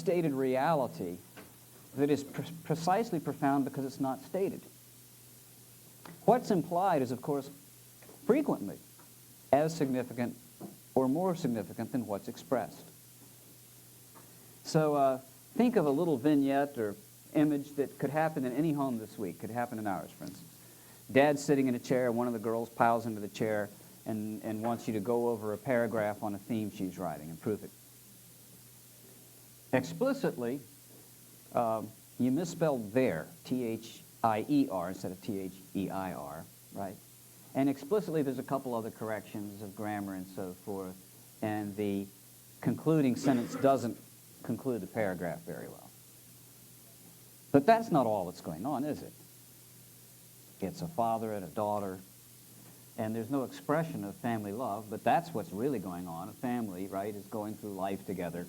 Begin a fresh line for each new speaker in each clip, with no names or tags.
unstated reality that is precisely profound because it's not stated. What's implied is, of course, frequently as significant or more significant than what's expressed. So think of a little vignette or image that could happen in any home this week. Could happen in ours, for instance. Dad's sitting in a chair, one of the girls piles into the chair and wants you to go over a paragraph on a theme she's writing and proof it. Explicitly, you misspelled there, T-H-I-E-R instead of T-H-E-I-R, right? And explicitly, there's a couple other corrections of grammar and so forth, and the concluding sentence doesn't conclude the paragraph very well. But that's not all that's going on, is it? It's a father and a daughter, and there's no expression of family love, but that's what's really going on. A family, right, is going through life together,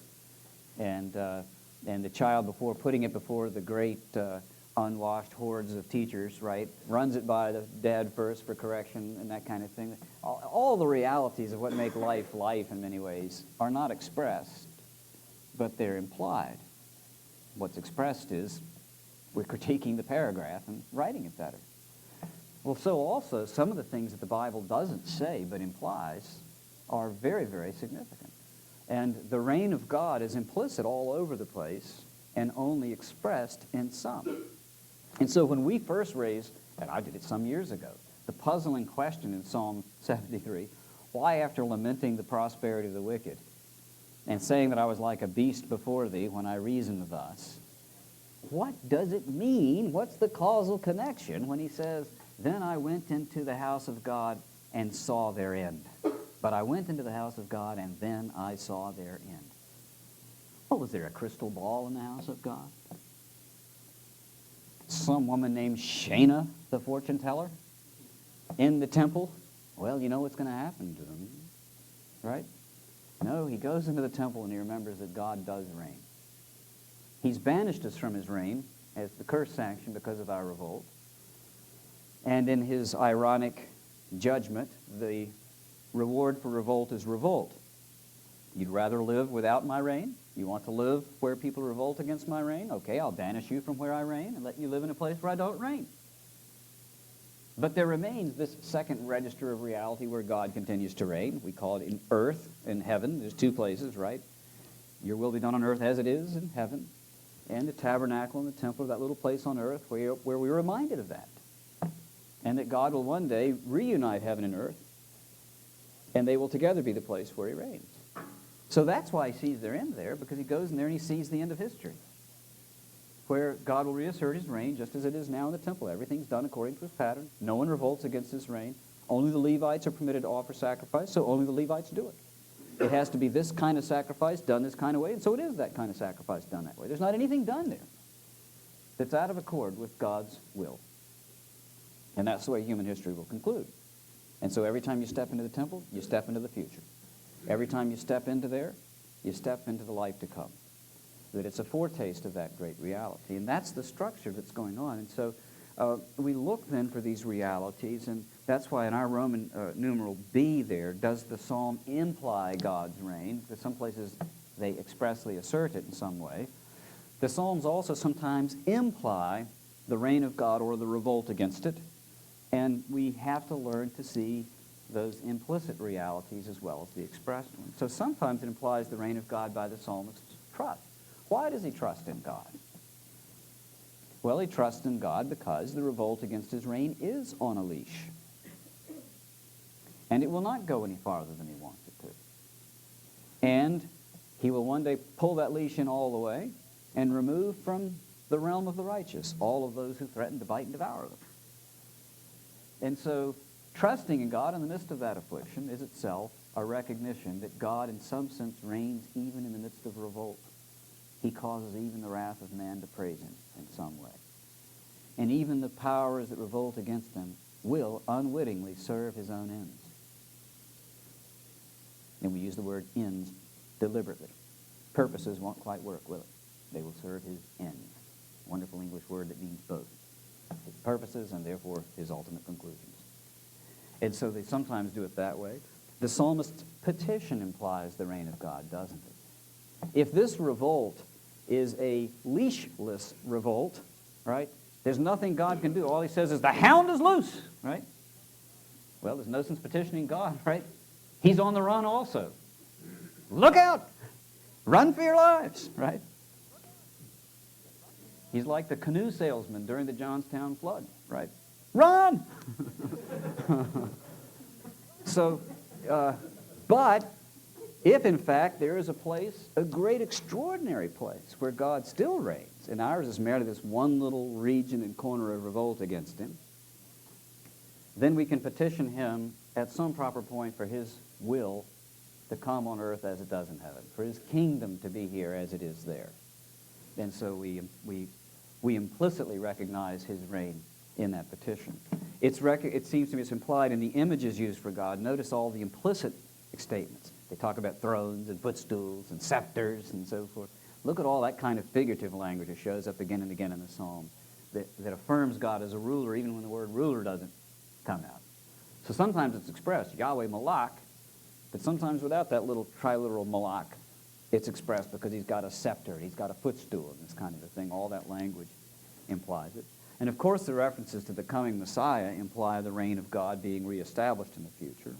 and the child, before putting it before the great unwashed hordes of teachers, right, runs it by the dad first for correction and that kind of thing. All the realities of what make life life in many ways are not expressed, but they're implied. What's expressed is we're critiquing the paragraph and writing it better. Well, so also some of the things that the Bible doesn't say but implies are very, very significant. And the reign of God is implicit all over the place and only expressed in some. And so when we first raised, and I did it some years ago, the puzzling question in Psalm 73, why after lamenting the prosperity of the wicked and saying that I was like a beast before thee when I reasoned thus, what does it mean? What's the causal connection when he says, then I went into the house of God and saw their end. But I went into the house of God and then I saw their end. What, was there a crystal ball in the house of God? Some woman named Shana, the fortune teller, in the temple? Well, you know what's going to happen to them, right? No, he goes into the temple and he remembers that God does reign. He's banished us from his reign as the curse sanction because of our revolt. And in his ironic judgment, the reward for revolt is revolt. You'd rather live without my reign? You want to live where people revolt against my reign? Okay, I'll banish you from where I reign and let you live in a place where I don't reign. But there remains this second register of reality where God continues to reign. We call it in earth, in heaven. There's two places, right? Your will be done on earth as it is in heaven. And the tabernacle and the temple, that little place on earth where we're reminded of that. And that God will one day reunite heaven and earth, and they will together be the place where he reigns. So that's why he sees their end there, because he goes in there and he sees the end of history, where God will reassert his reign just as it is now in the temple. Everything's done according to his pattern. No one revolts against his reign. Only the Levites are permitted to offer sacrifice, so only the Levites do it. It has to be this kind of sacrifice done this kind of way, and so it is that kind of sacrifice done that way. There's not anything done there that's out of accord with God's will. And that's the way human history will conclude. And so every time you step into the temple, you step into the future. Every time you step into there, you step into the life to come. That it's a foretaste of that great reality. And that's the structure that's going on. And so we look then for these realities, and that's why in our Roman numeral B there, does the psalm imply God's reign? Because some places they expressly assert it in some way. The psalms also sometimes imply the reign of God or the revolt against it. And we have to learn to see those implicit realities as well as the expressed ones. So sometimes it implies the reign of God by the psalmist's trust. Why does he trust in God? Well, he trusts in God because the revolt against his reign is on a leash. And it will not go any farther than he wants it to. And he will one day pull that leash in all the way and remove from the realm of the righteous all of those who threaten to bite and devour them. And so trusting in God in the midst of that affliction is itself a recognition that God in some sense reigns even in the midst of revolt. He causes even the wrath of man to praise him in some way. And even the powers that revolt against him will unwittingly serve his own ends. And we use the word ends deliberately. Purposes won't quite work, will it? They will serve his ends. Wonderful English word that means both. His purposes and therefore his ultimate conclusions. And so they sometimes do it that way. The psalmist's petition implies the reign of God, doesn't it? If this revolt is a leashless revolt, right? There's nothing God can do. All he says is, the hound is loose, right? Well, there's no sense petitioning God, right? He's on the run also. Look out! Run for your lives, right? He's like the canoe salesman during the Johnstown flood, right? Run! So, but if in fact there is a place, a great extraordinary place, where God still reigns, and ours is merely this one little region and corner of revolt against him, then we can petition him at some proper point for his will to come on earth as it does in heaven, for his kingdom to be here as it is there. And so we implicitly recognize his reign in that petition. It seems to me it's implied in the images used for God. Notice all the implicit statements. They talk about thrones and footstools and scepters and so forth. Look at all that kind of figurative language that shows up again and again in the Psalm that affirms God as a ruler even when the word ruler doesn't come out. So sometimes it's expressed, Yahweh Malak, but sometimes without that little triliteral Malak, it's expressed because he's got a scepter, he's got a footstool, and this kind of a thing. All that language implies it. And of course the references to the coming Messiah imply the reign of God being reestablished in the future.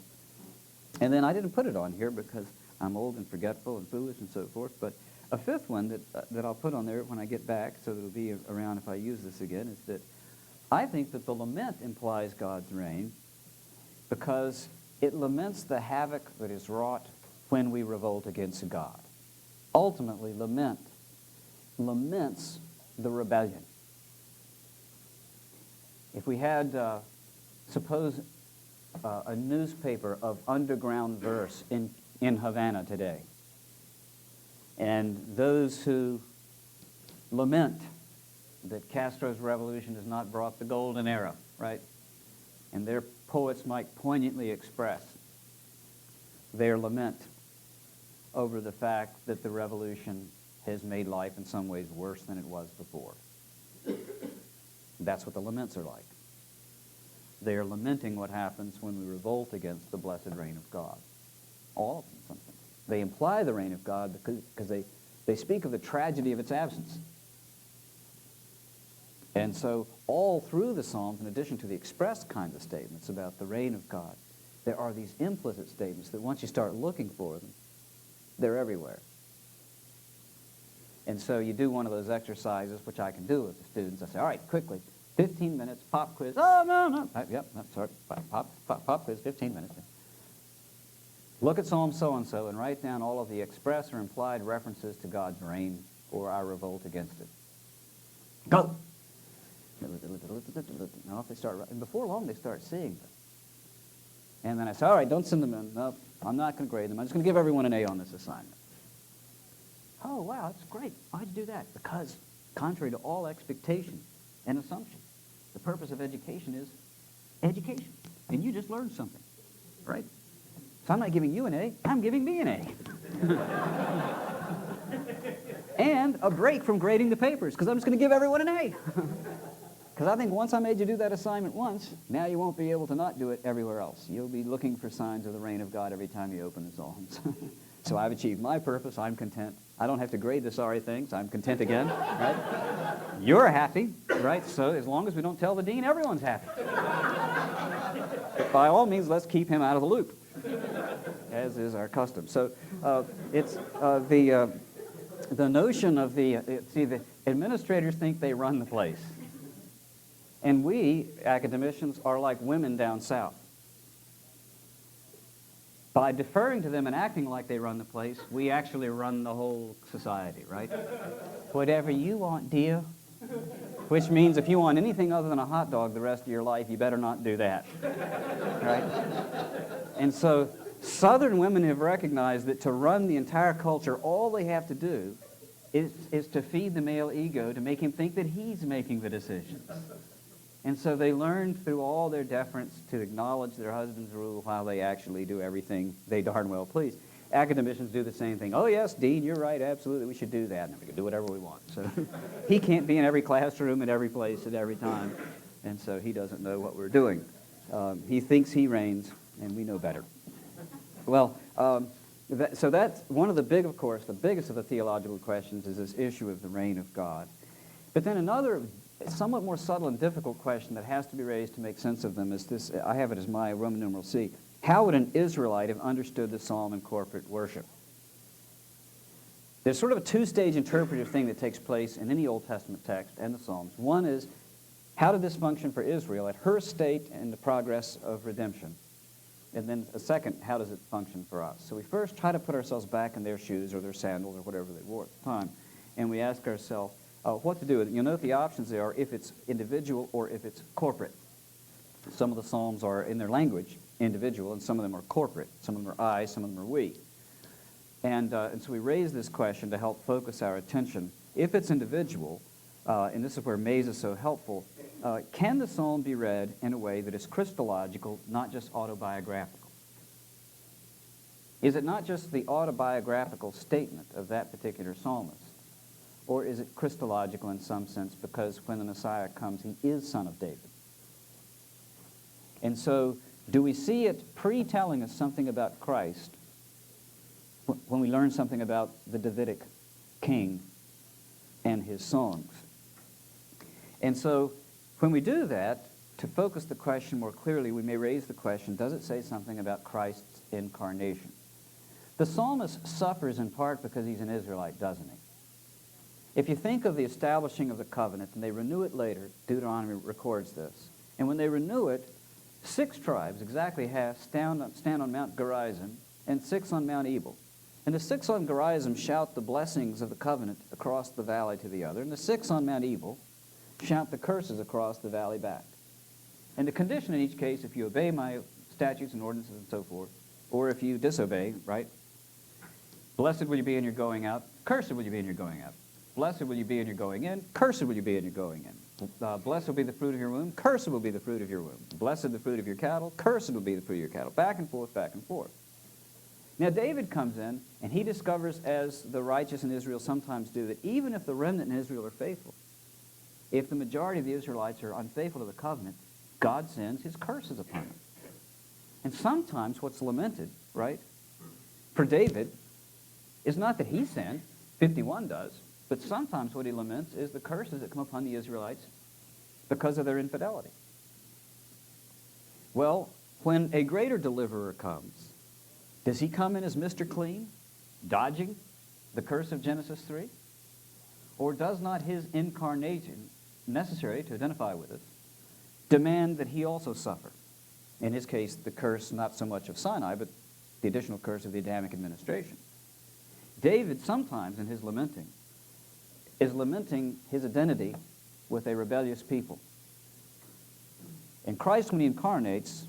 And then I didn't put it on here because I'm old and forgetful and foolish and so forth, but a fifth one that I'll put on there when I get back, so that it'll be around if I use this again, is that I think that the lament implies God's reign because it laments the havoc that is wrought when we revolt against God. Ultimately, lament laments the rebellion. If we had, suppose, a newspaper of underground verse in Havana today, and those who lament that Castro's revolution has not brought the golden era, right? And their poets might poignantly express their lament over the fact that the revolution has made life in some ways worse than it was before. That's what the laments are like. They are lamenting what happens when we revolt against the blessed reign of God. All of them, something. They imply the reign of God because they speak of the tragedy of its absence. And so all through the Psalms, in addition to the expressed kinds of statements about the reign of God, there are these implicit statements that once you start looking for them, they're everywhere. And so you do one of those exercises, which I can do with the students. I say, all right, quickly, 15 minutes, pop quiz. Oh, no. Yep, sorry, pop quiz, 15 minutes. Look at Psalm so-and-so and write down all of the express or implied references to God's reign or our revolt against it. Go! Now, if they start, and before long they start seeing them. And then I say, all right, don't send them in. No, I'm not going to grade them. I'm just going to give everyone an A on this assignment. Oh, wow, that's great. Why'd you do that? Because, contrary to all expectation and assumption, the purpose of education is education. And you just learned something, right? So I'm not giving you an A, I'm giving me an A. And a break from grading the papers, because I'm just going to give everyone an A. Because I think once I made you do that assignment once, now you won't be able to not do it everywhere else. You'll be looking for signs of the reign of God every time you open the Psalms. So I've achieved my purpose. I'm content. I don't have to grade the sorry things. I'm content again, right? You're happy, right? So as long as we don't tell the dean, everyone's happy. But by all means, let's keep him out of the loop, as is our custom. So it's the notion of the administrators think they run the place. And we, academicians, are like women down south. By deferring to them and acting like they run the place, we actually run the whole society, right? Whatever you want, dear. Which means if you want anything other than a hot dog the rest of your life, you better not do that, right? And so Southern women have recognized that to run the entire culture, all they have to do is to feed the male ego, to make him think that he's making the decisions. And so they learn through all their deference to acknowledge their husband's rule while they actually do everything they darn well please. Academicians do the same thing. Oh, yes, Dean, you're right, absolutely, we should do that. And we can do whatever we want. So he can't be in every classroom at every place at every time. And so he doesn't know what we're doing. He thinks he reigns, and we know better. Well, So that's one of the big, of course, the biggest of the theological questions is this issue of the reign of God. But then another somewhat more subtle and difficult question that has to be raised to make sense of them is this. I have it as my Roman numeral C. How would an Israelite have understood the psalm in corporate worship? There's sort of a two-stage interpretive thing that takes place in any Old Testament text and the Psalms. One is, how did this function for Israel at her state in the progress of redemption? And then a second, how does it function for us? So we first try to put ourselves back in their shoes or their sandals or whatever they wore at the time, and we ask ourselves what to do with it. You'll note the options there are if it's individual or if it's corporate. Some of the Psalms are, in their language, individual, and some of them are corporate. Some of them are I, some of them are we. And so we raise this question to help focus our attention. If it's individual, and this is where Mays is so helpful, can the psalm be read in a way that is Christological, not just autobiographical? Is it not just the autobiographical statement of that particular psalmist? Or is it Christological in some sense because when the Messiah comes, he is son of David? And so, do we see it pre-telling us something about Christ when we learn something about the Davidic king and his songs? And so, when we do that, to focus the question more clearly, we may raise the question, does it say something about Christ's incarnation? The psalmist suffers in part because he's an Israelite, doesn't he? If you think of the establishing of the covenant, and they renew it later, Deuteronomy records this, and when they renew it, 6 tribes exactly stand on Mount Gerizim, and 6 on Mount Ebal. And the 6 on Gerizim shout the blessings of the covenant across the valley to the other, and the 6 on Mount Ebal shout the curses across the valley back. And the condition in each case, if you obey my statutes and ordinances and so forth, or if you disobey, right? Blessed will you be in your going out, cursed will you be in your going out. Blessed will you be in your going in, cursed will you be in your going in. Blessed will be the fruit of your womb, cursed will be the fruit of your womb. Blessed the fruit of your cattle, cursed will be the fruit of your cattle. Back and forth, back and forth. Now David comes in, and he discovers, as the righteous in Israel sometimes do, that even if the remnant in Israel are faithful, if the majority of the Israelites are unfaithful to the covenant, God sends his curses upon them. And sometimes what's lamented, right, for David is not that he sinned, 51 does, but sometimes what he laments is the curses that come upon the Israelites because of their infidelity. Well, when a greater deliverer comes, does he come in as Mr. Clean, dodging the curse of Genesis 3? Or does not his incarnation, necessary to identify with us, demand that he also suffer? In his case, the curse not so much of Sinai, but the additional curse of the Adamic administration. David sometimes in his lamenting is lamenting his identity with a rebellious people. And Christ, when he incarnates,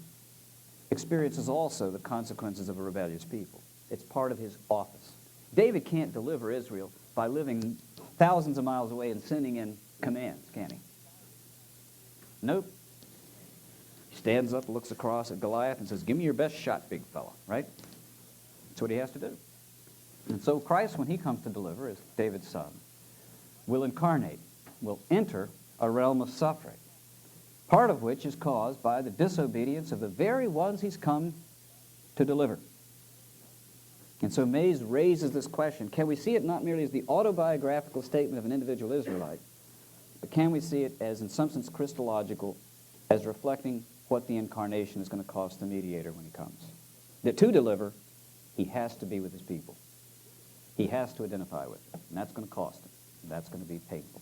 experiences also the consequences of a rebellious people. It's part of his office. David can't deliver Israel by living thousands of miles away and sending in commands, can he? Nope. He stands up, looks across at Goliath and says, give me your best shot, big fella, right? That's what he has to do. And so Christ, when he comes to deliver as David's son, will incarnate, will enter a realm of suffering, part of which is caused by the disobedience of the very ones he's come to deliver. And so Mays raises this question, can we see it not merely as the autobiographical statement of an individual Israelite, but can we see it as, in some sense, Christological, as reflecting what the incarnation is going to cost the mediator when he comes? That to deliver, he has to be with his people. He has to identify with them, and that's going to cost him. That's going to be painful.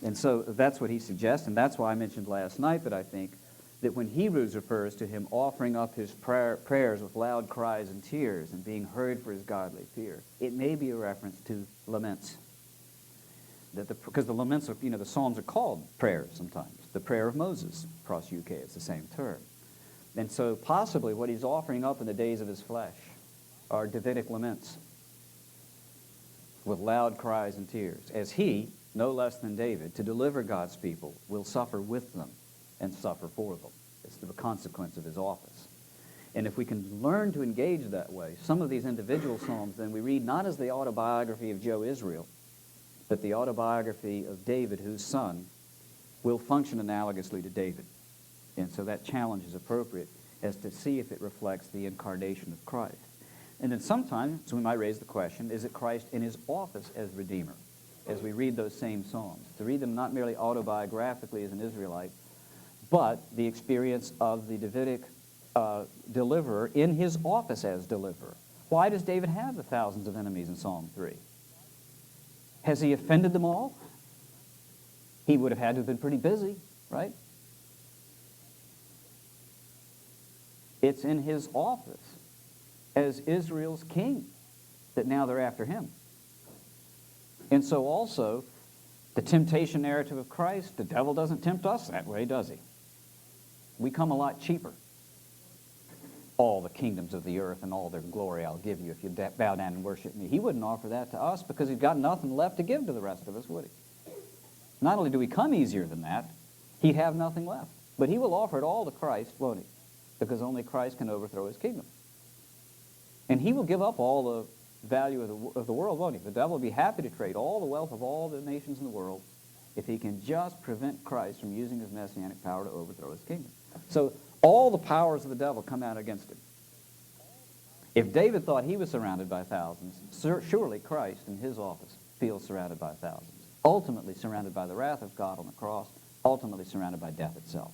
And so that's what he suggests, and that's why I mentioned last night that I think that when Hebrews refers to him offering up his prayers with loud cries and tears and being heard for his godly fear, it may be a reference to laments. Because the laments are, the Psalms are called prayers sometimes. The prayer of Moses across UK, it's the same term. And so possibly what he's offering up in the days of his flesh are Davidic laments with loud cries and tears, as he, no less than David, to deliver God's people, will suffer with them and suffer for them. It's the consequence of his office. And if we can learn to engage that way, some of these individual psalms, then we read not as the autobiography of Joe Israel, but the autobiography of David, whose son will function analogously to David. And so that challenge is appropriate as to see if it reflects the incarnation of Christ. And then sometimes we might raise the question, is it Christ in his office as Redeemer? As we read those same Psalms, to read them not merely autobiographically as an Israelite, but the experience of the Davidic deliverer in his office as deliverer. Why does David have the thousands of enemies in Psalm 3? Has he offended them all? He would have had to have been pretty busy, right? It's in his office as Israel's king that now they're after him. And so also, the temptation narrative of Christ, the devil doesn't tempt us that way, does he? We come a lot cheaper. All the kingdoms of the earth and all their glory I'll give you if you bow down and worship me. He wouldn't offer that to us because he's got nothing left to give to the rest of us, would he? Not only do we come easier than that, he'd have nothing left. But he will offer it all to Christ, won't he? Because only Christ can overthrow his kingdom. And he will give up all the value of the world, won't he? The devil will be happy to trade all the wealth of all the nations in the world if he can just prevent Christ from using his messianic power to overthrow his kingdom. So all the powers of the devil come out against him. If David thought he was surrounded by thousands, surely Christ in his office feels surrounded by thousands, ultimately surrounded by the wrath of God on the cross, ultimately surrounded by death itself.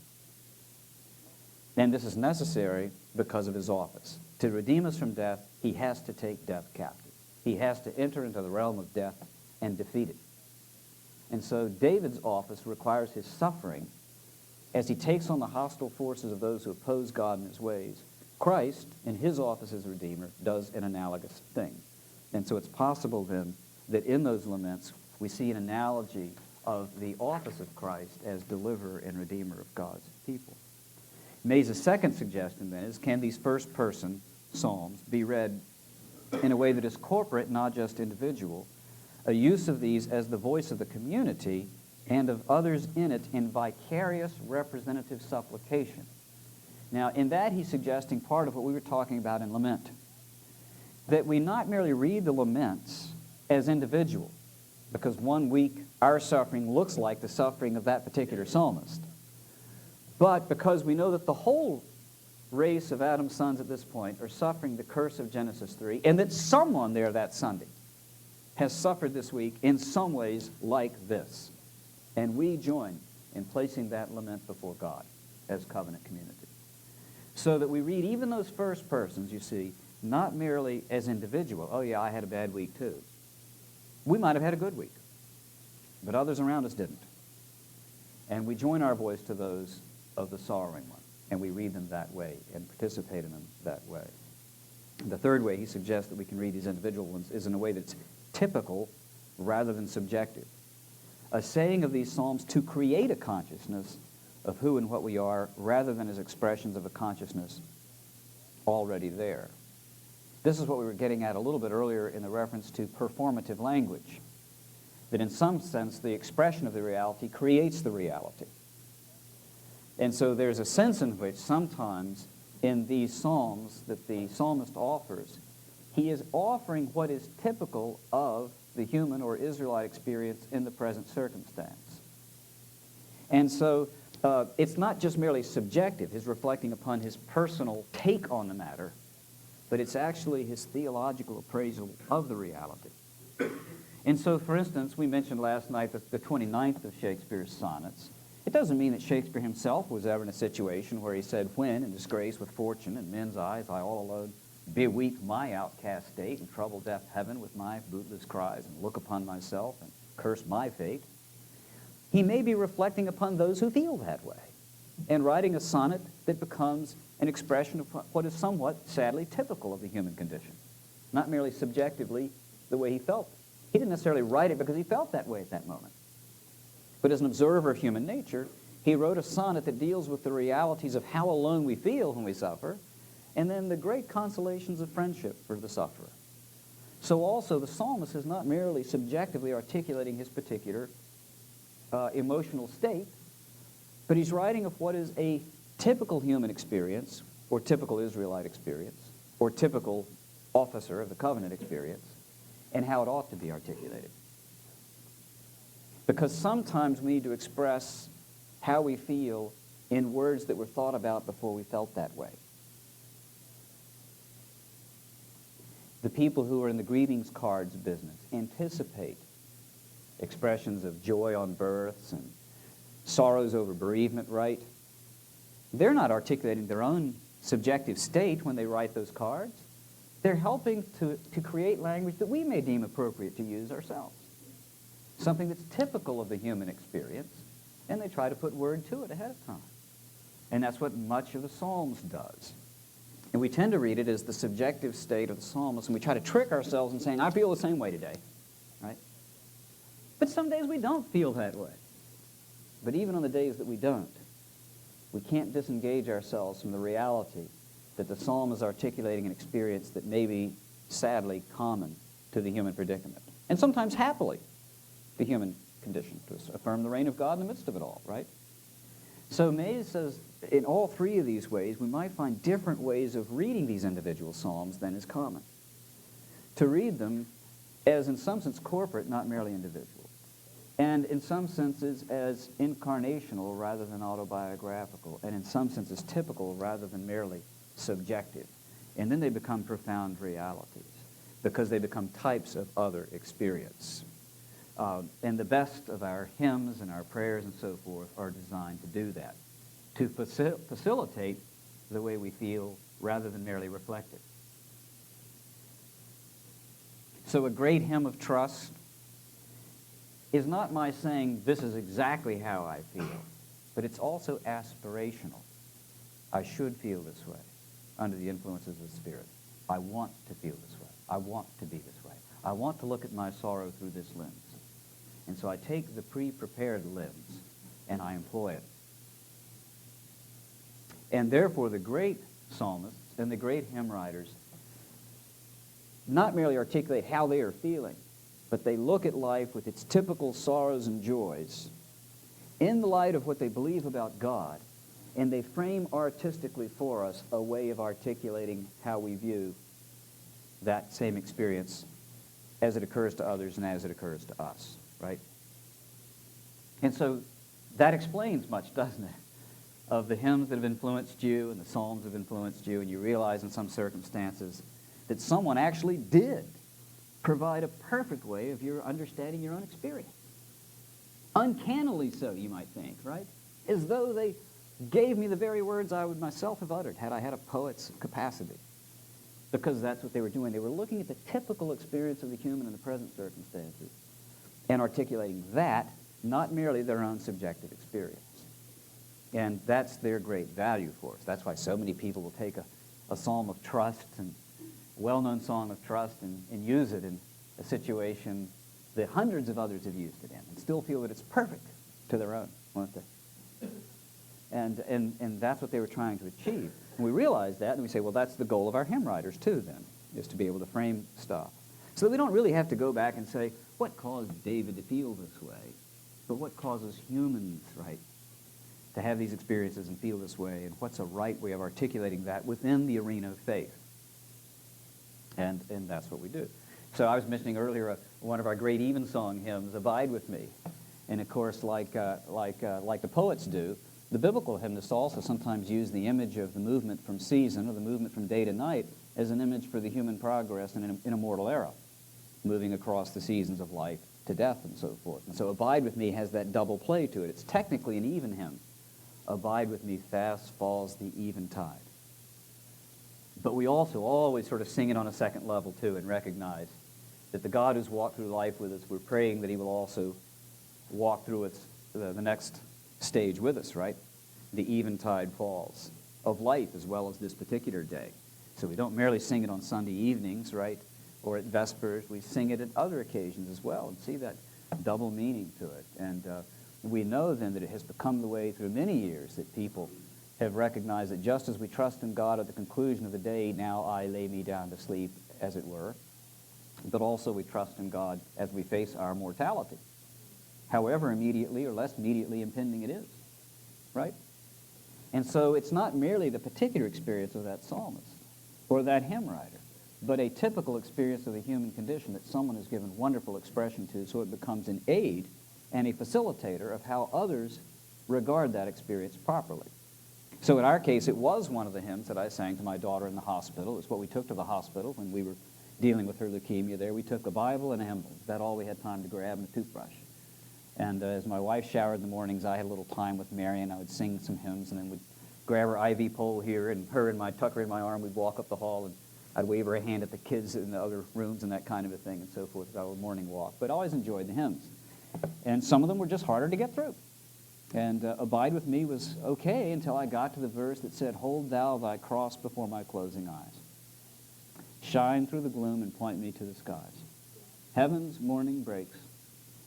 And this is necessary because of his office. To redeem us from death, he has to take death captive. He has to enter into the realm of death and defeat it. And so David's office requires his suffering as he takes on the hostile forces of those who oppose God and his ways. Christ, in his office as Redeemer, does an analogous thing. And so it's possible then that in those laments we see an analogy of the office of Christ as deliverer and redeemer of God's people. May's second suggestion then is, can these first-person psalms be read in a way that is corporate, not just individual, a use of these as the voice of the community and of others in it in vicarious representative supplication. Now, in that he's suggesting part of what we were talking about in lament, that we not merely read the laments as individual, because one week our suffering looks like the suffering of that particular psalmist, but because we know that the whole race of Adam's sons at this point are suffering the curse of Genesis 3, and that someone there that Sunday has suffered this week in some ways like this. And we join in placing that lament before God as covenant community. So that we read even those first persons, you see, not merely as individual. Oh yeah, I had a bad week too. We might have had a good week, but others around us didn't. And we join our voice to those of the sorrowing one, and we read them that way and participate in them that way. The third way he suggests that we can read these individual ones is in a way that's typical rather than subjective. A saying of these psalms to create a consciousness of who and what we are rather than as expressions of a consciousness already there. This is what we were getting at a little bit earlier in the reference to performative language, that in some sense the expression of the reality creates the reality. And so there's a sense in which sometimes in these psalms that the psalmist offers, he is offering what is typical of the human or Israelite experience in the present circumstance. And so it's not just merely subjective, his reflecting upon his personal take on the matter, but it's actually his theological appraisal of the reality. And so, for instance, we mentioned last night that the 29th of Shakespeare's sonnets. It doesn't mean that Shakespeare himself was ever in a situation where he said, when, in disgrace with fortune and men's eyes, I all alone beweep my outcast state and trouble deaf heaven with my bootless cries and look upon myself and curse my fate. He may be reflecting upon those who feel that way and writing a sonnet that becomes an expression of what is somewhat sadly typical of the human condition, not merely subjectively the way he felt. He didn't necessarily write it because he felt that way at that moment. But as an observer of human nature, he wrote a sonnet that deals with the realities of how alone we feel when we suffer, and then the great consolations of friendship for the sufferer. So also the psalmist is not merely subjectively articulating his particular emotional state, but he's writing of what is a typical human experience, or typical Israelite experience, or typical officer of the covenant experience, and how it ought to be articulated. Because sometimes we need to express how we feel in words that were thought about before we felt that way. The people who are in the greetings cards business anticipate expressions of joy on births and sorrows over bereavement, right? They're not articulating their own subjective state when they write those cards. They're helping to create language that we may deem appropriate to use ourselves, something that's typical of the human experience, and they try to put word to it ahead of time. And that's what much of the Psalms does. And we tend to read it as the subjective state of the psalmist, and we try to trick ourselves in saying, I feel the same way today, right? But some days we don't feel that way. But even on the days that we don't, we can't disengage ourselves from the reality that the psalm is articulating an experience that may be, sadly, common to the human predicament. And sometimes happily, the human condition, to affirm the reign of God in the midst of it all, right? So Mays says, in all three of these ways, we might find different ways of reading these individual psalms than is common. To read them as, in some sense, corporate, not merely individual. And in some senses as incarnational rather than autobiographical. And in some senses typical rather than merely subjective. And then they become profound realities because they become types of other experience. And the best of our hymns and our prayers and so forth are designed to do that, to facilitate the way we feel rather than merely reflect it. So a great hymn of trust is not my saying, this is exactly how I feel, but it's also aspirational. I should feel this way under the influences of the Spirit. I want to feel this way. I want to be this way. I want to look at my sorrow through this lens. And so I take the pre-prepared lens and I employ it. And therefore the great psalmists and the great hymn writers not merely articulate how they are feeling, but they look at life with its typical sorrows and joys in the light of what they believe about God, and they frame artistically for us a way of articulating how we view that same experience as it occurs to others and as it occurs to us, right? And so that explains much, doesn't it, of the hymns that have influenced you and the psalms that have influenced you, and you realize in some circumstances that someone actually did provide a perfect way of your understanding your own experience. Uncannily so, you might think, right? As though they gave me the very words I would myself have uttered had I had a poet's capacity. Because that's what they were doing. They were looking at the typical experience of the human in the present circumstances and articulating that, not merely their own subjective experience. And that's their great value for us. That's why so many people will take a psalm of trust and well-known song of trust and use it in a situation that hundreds of others have used it in and still feel that it's perfect to their own, won't they? And that's what they were trying to achieve. And we realize that, and we say, well, that's the goal of our hymn writers too, then, is to be able to frame stuff. So we don't really have to go back and say, what caused David to feel this way? But what causes humans, right, to have these experiences and feel this way? And what's a right way of articulating that within the arena of faith? And that's what we do. So I was mentioning earlier one of our great evensong hymns, Abide With Me. And of course, like the poets do, the biblical hymnists also sometimes use the image of the movement from season or the movement from day to night as an image for the human progress in a mortal era, moving across the seasons of life to death and so forth. And so Abide With Me has that double play to it. It's technically an even hymn. Abide with me, fast falls the eventide. But we also always sort of sing it on a second level too and recognize that the God who's walked through life with us, we're praying that he will also walk through the next stage with us, right? The eventide falls of life as well as this particular day. So we don't merely sing it on Sunday evenings, right? Or at Vespers. We sing it at other occasions as well and see that double meaning to it. And we know then that it has become the way through many years that people have recognized that just as we trust in God at the conclusion of the day, now I lay me down to sleep, as it were, but also we trust in God as we face our mortality, however immediately or less immediately impending it is, right? And so it's not merely the particular experience of that psalmist or that hymn writer, but a typical experience of the human condition that someone has given wonderful expression to, so it becomes an aid and a facilitator of how others regard that experience properly. So in our case, it was one of the hymns that I sang to my daughter in the hospital. It's what we took to the hospital when we were dealing with her leukemia there. We took a Bible and a hymnal. About all we had time to grab, and a toothbrush. And as my wife showered in the mornings, I had a little time with Mary, and I would sing some hymns, and then we'd grab her IV pole here, and tuck her in my arm. We'd walk up the hall, and I'd wave her a hand at the kids in the other rooms and that kind of a thing, and so forth, our morning walk. But I always enjoyed the hymns. And some of them were just harder to get through. And Abide With Me was okay until I got to the verse that said, Hold thou thy cross before my closing eyes. Shine through the gloom and point me to the skies. Heaven's morning breaks,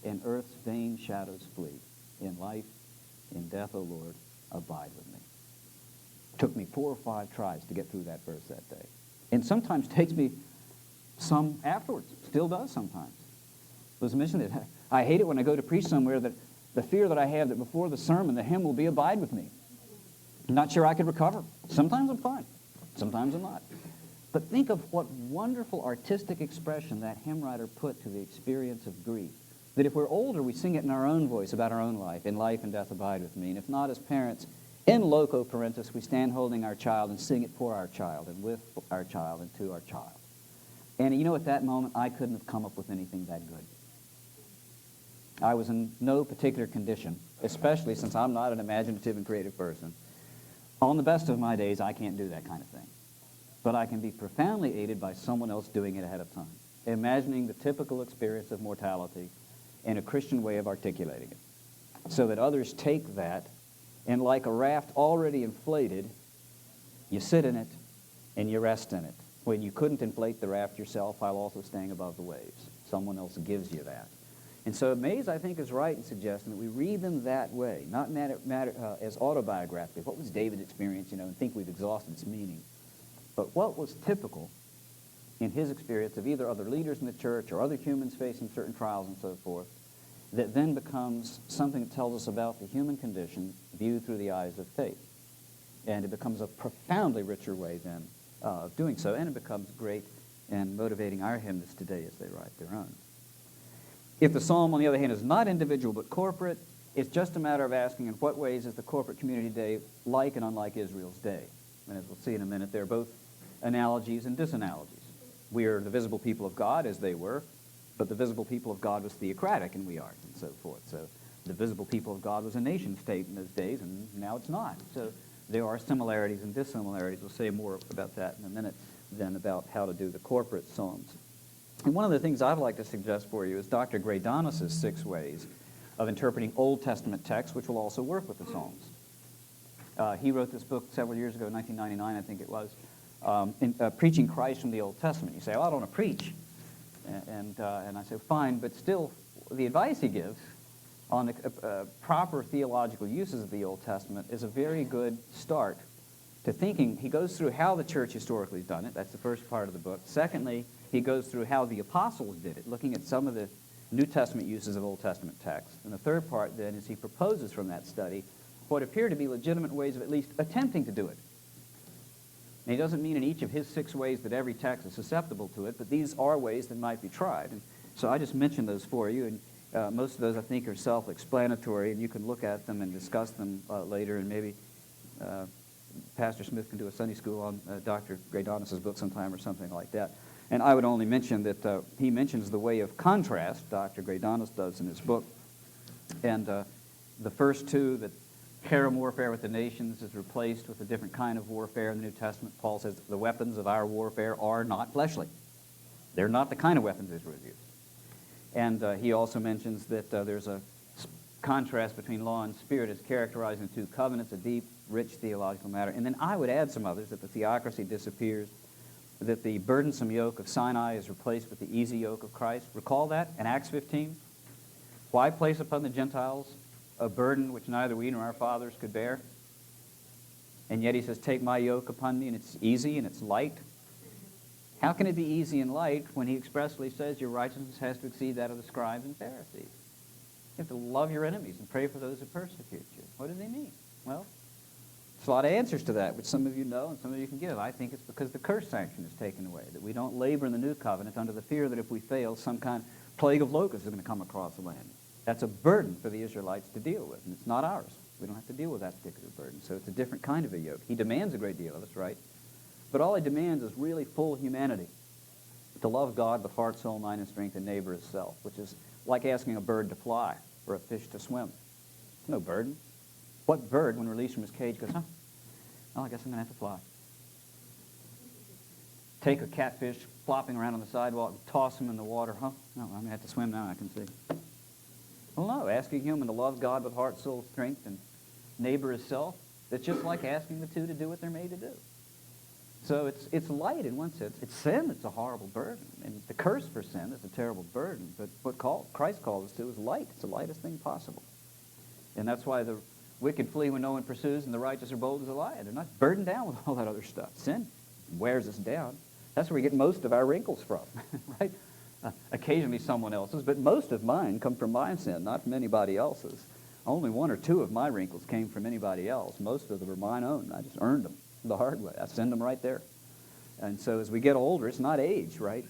and earth's vain shadows flee. In life, in death, O Lord, abide with me. Took me 4 or 5 tries to get through that verse that day. And sometimes takes me some afterwards. Still does sometimes. It was mentioned that I hate it when I go to preach somewhere that the fear that I have that before the sermon, the hymn will be Abide With Me. I'm not sure I could recover. Sometimes I'm fine. Sometimes I'm not. But think of what wonderful artistic expression that hymn writer put to the experience of grief. That if we're older, we sing it in our own voice about our own life. In life and death abide with me. And if not, as parents, in loco parentis, we stand holding our child and sing it for our child and with our child and to our child. And you know, at that moment, I couldn't have come up with anything that good. I was in no particular condition, especially since I'm not an imaginative and creative person. On the best of my days, I can't do that kind of thing. But I can be profoundly aided by someone else doing it ahead of time, imagining the typical experience of mortality in a Christian way of articulating it, so that others take that, and like a raft already inflated, you sit in it and you rest in it. When you couldn't inflate the raft yourself while also staying above the waves. Someone else gives you that. And so Mays, I think, is right in suggesting that we read them that way, not as autobiographical. What was David's experience, and think we've exhausted its meaning. But what was typical in his experience of either other leaders in the church or other humans facing certain trials and so forth, that then becomes something that tells us about the human condition viewed through the eyes of faith. And it becomes a profoundly richer way then of doing so, and it becomes great in motivating our hymnists today as they write their own. If the psalm, on the other hand, is not individual but corporate, it's just a matter of asking in what ways is the corporate community day like and unlike Israel's day. And as we'll see in a minute, they're both analogies and disanalogies. We are the visible people of God, as they were, but the visible people of God was theocratic, and we are, and so forth. So the visible people of God was a nation state in those days, and now it's not. So there are similarities and dissimilarities. We'll say more about that in a minute than about how to do the corporate psalms. And one of the things I'd like to suggest for you is Dr. Greydonis' 6 ways of interpreting Old Testament texts, which will also work with the Psalms. He wrote this book several years ago, 1999, I think it was, Preaching Christ from the Old Testament. You say, well, I don't want to preach. And I say, fine, but still, the advice he gives on the proper theological uses of the Old Testament is a very good start to thinking. He goes through how the church historically has done it. That's the first part of the book. Secondly, he goes through how the apostles did it, looking at some of the New Testament uses of Old Testament texts. And the third part, then, is he proposes from that study what appear to be legitimate ways of at least attempting to do it. And he doesn't mean in each of his 6 ways that every text is susceptible to it, but these are ways that might be tried. And so I just mentioned those for you, and most of those, I think, are self-explanatory, and you can look at them and discuss them later, and maybe Pastor Smith can do a Sunday school on Dr. Greydonis' book sometime or something like that. And I would only mention that he mentions the way of contrast, Dr. Greydonis does in his book, and the first 2, that harem warfare with the nations is replaced with a different kind of warfare in the New Testament. Paul says the weapons of our warfare are not fleshly. They're not the kind of weapons Israel used. And he also mentions that there's a contrast between law and spirit as characterizing the 2 covenants, a deep, rich theological matter. And then I would add some others, that the theocracy disappears, that the burdensome yoke of Sinai is replaced with the easy yoke of Christ. Recall that in Acts 15? Why place upon the Gentiles a burden which neither we nor our fathers could bear? And yet he says, take my yoke upon me, and it's easy and it's light. How can it be easy and light when he expressly says your righteousness has to exceed that of the scribes and Pharisees? You have to love your enemies and pray for those who persecute you. What does he mean? Well, there's a lot of answers to that, which some of you know and some of you can give. I think it's because the curse sanction is taken away, that we don't labor in the new covenant under the fear that if we fail, some kind of plague of locusts is going to come across the land. That's a burden for the Israelites to deal with, and it's not ours. We don't have to deal with that particular burden, so it's a different kind of a yoke. He demands a great deal of us, right? But all he demands is really full humanity. To love God with heart, soul, mind, and strength, and neighbor as self, which is like asking a bird to fly or a fish to swim. No burden. What bird, when released from his cage, goes, huh, well, I guess I'm going to have to fly. Take a catfish flopping around on the sidewalk, toss him in the water. Huh? No, I'm going to have to swim now, I can see. Well, no, asking a human to love God with heart, soul, strength, and neighbor as self, it's just like asking the two to do what they're made to do. So it's light in one sense. It's sin that's a horrible burden. And the curse for sin is a terrible burden. But what Christ calls us to is light. It's the lightest thing possible. And that's why the wicked flee when no one pursues, and the righteous are bold as a lion. They're not burdened down with all that other stuff. Sin wears us down. That's where we get most of our wrinkles from, right? Occasionally someone else's, but most of mine come from my sin, not from anybody else's. Only 1 or 2 of my wrinkles came from anybody else. Most of them are mine own. I just earned them the hard way. I send them right there. And so as we get older, it's not age, right?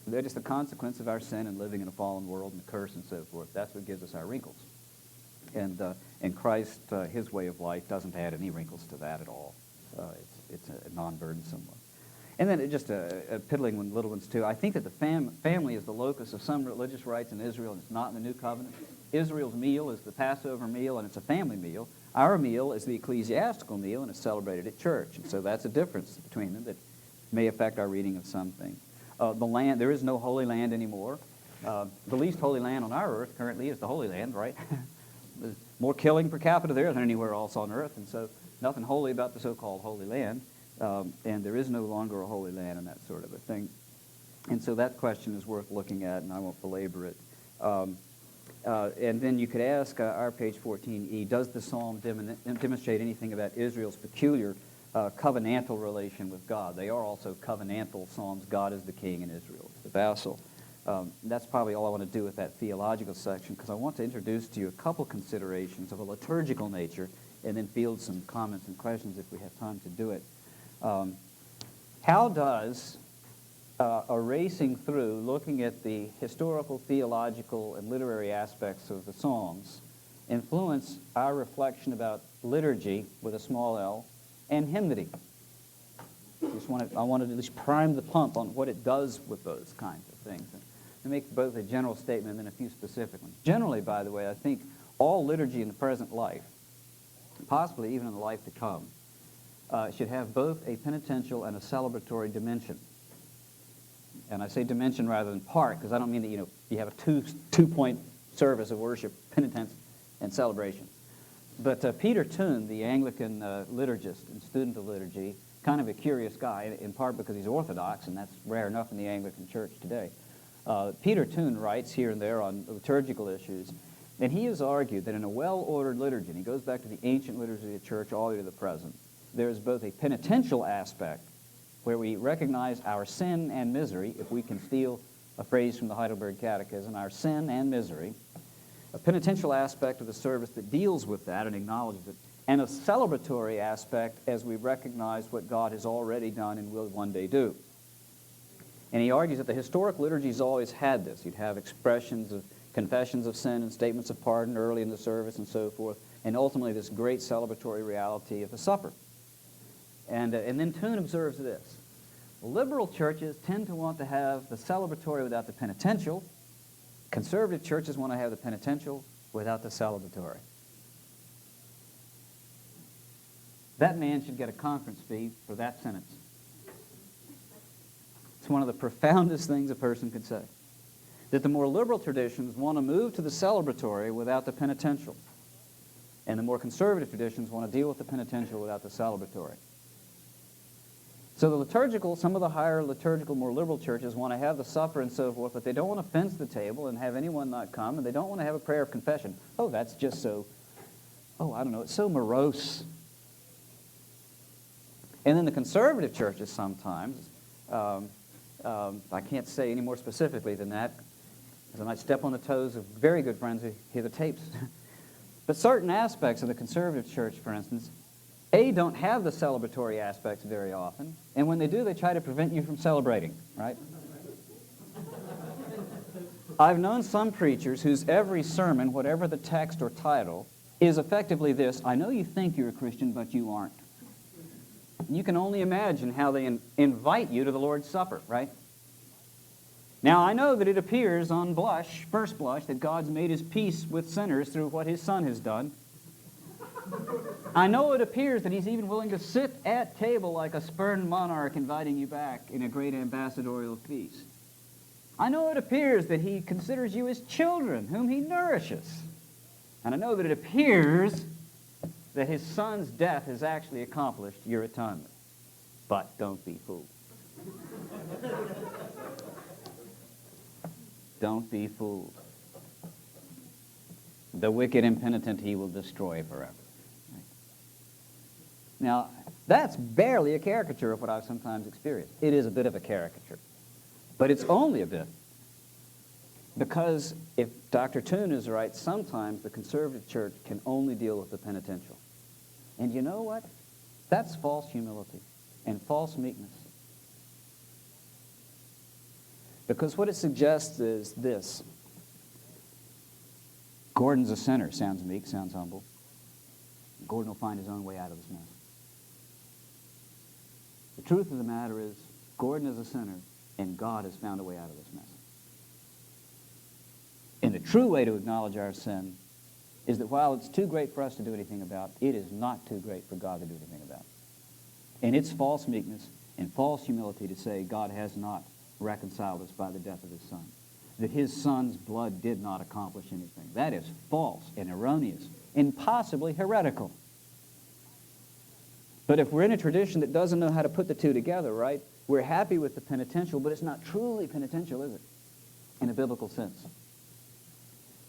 They're just the consequence of our sin and living in a fallen world and the curse and so forth. That's what gives us our wrinkles. And Christ, his way of life, doesn't add any wrinkles to that at all. It's a non-burdensome one. And then just a piddling one, little ones too. I think that the family is the locus of some religious rites in Israel, and it's not in the New Covenant. Israel's meal is the Passover meal, and it's a family meal. Our meal is the ecclesiastical meal, and it's celebrated at church. And so that's a difference between them that may affect our reading of some things. The land, there is no Holy Land anymore. The least holy land on our earth currently is the Holy Land, right? There's more killing per capita there than anywhere else on earth, and so nothing holy about the so-called Holy Land. And there is no longer a Holy Land and that sort of a thing. And so that question is worth looking at, and I won't belabor it. And then you could ask our page 14e, does the psalm demonstrate anything about Israel's peculiar covenantal relation with God? They are also covenantal psalms. God is the king and Israel is the vassal. That's probably all I want to do with that theological section, because I want to introduce to you a couple considerations of a liturgical nature and then field some comments and questions if we have time to do it. How does a racing through, looking at the historical, theological, and literary aspects of the Psalms influence our reflection about liturgy with a small l and hymnody? I wanted to at least prime the pump on what it does with those kinds of things and make both a general statement and then a few specific ones. Generally, by the way, I think all liturgy in the present life, possibly even in the life to come, should have both a penitential and a celebratory dimension. And I say dimension rather than part, because I don't mean that you have a two-point service of worship, penitence, and celebration. But Peter Toon, the Anglican liturgist and student of liturgy, kind of a curious guy, in part because he's Orthodox, and that's rare enough in the Anglican Church today. Peter Toon writes here and there on liturgical issues, and he has argued that in a well-ordered liturgy, and he goes back to the ancient liturgy of the Church all the way to the present, there is both a penitential aspect where we recognize our sin and misery, if we can steal a phrase from the Heidelberg Catechism, our sin and misery, a penitential aspect of the service that deals with that and acknowledges it, and a celebratory aspect as we recognize what God has already done and will one day do. And he argues that the historic liturgies always had this. You'd have expressions of confessions of sin and statements of pardon early in the service and so forth, and ultimately this great celebratory reality of the supper. And then Toon observes this. Liberal churches tend to want to have the celebratory without the penitential. Conservative churches want to have the penitential without the celebratory. That man should get a conference fee for that sentence. It's one of the profoundest things a person could say. That the more liberal traditions want to move to the celebratory without the penitential. And the more conservative traditions want to deal with the penitential without the celebratory. So the liturgical, some of the higher liturgical, more liberal churches want to have the supper and so forth, but they don't want to fence the table and have anyone not come, and they don't want to have a prayer of confession. Oh, that's just so, I don't know, it's so morose. And then the conservative churches sometimes, I can't say any more specifically than that, because I might step on the toes of very good friends who hear the tapes. But certain aspects of the conservative church, for instance, don't have the celebratory aspects very often, and when they do, they try to prevent you from celebrating, right? I've known some preachers whose every sermon, whatever the text or title, is effectively this: I know you think you're a Christian, but you aren't. You can only imagine how they invite you to the Lord's Supper, right? Now, I know that it appears on first blush, that God's made his peace with sinners through what his Son has done. I know it appears that he's even willing to sit at table like a spurned monarch inviting you back in a great ambassadorial feast. I know it appears that he considers you his children, whom he nourishes. And I know that it appears that his Son's death has actually accomplished your atonement. But don't be fooled. Don't be fooled. The wicked impenitent he will destroy forever. Now, that's barely a caricature of what I've sometimes experienced. It is a bit of a caricature. But it's only a bit. Because if Dr. Toon is right, sometimes the conservative church can only deal with the penitential. And you know what? That's false humility and false meekness. Because what it suggests is this. Gordon's a sinner. Sounds meek, sounds humble. Gordon will find his own way out of this mess. The truth of the matter is, Gordon is a sinner, and God has found a way out of this mess. And the true way to acknowledge our sin is that while it's too great for us to do anything about, it is not too great for God to do anything about. And it's false meekness and false humility to say God has not reconciled us by the death of his Son, that his Son's blood did not accomplish anything. That is false and erroneous and possibly heretical. But if we're in a tradition that doesn't know how to put the two together, right, we're happy with the penitential, but it's not truly penitential, is it? In a biblical sense.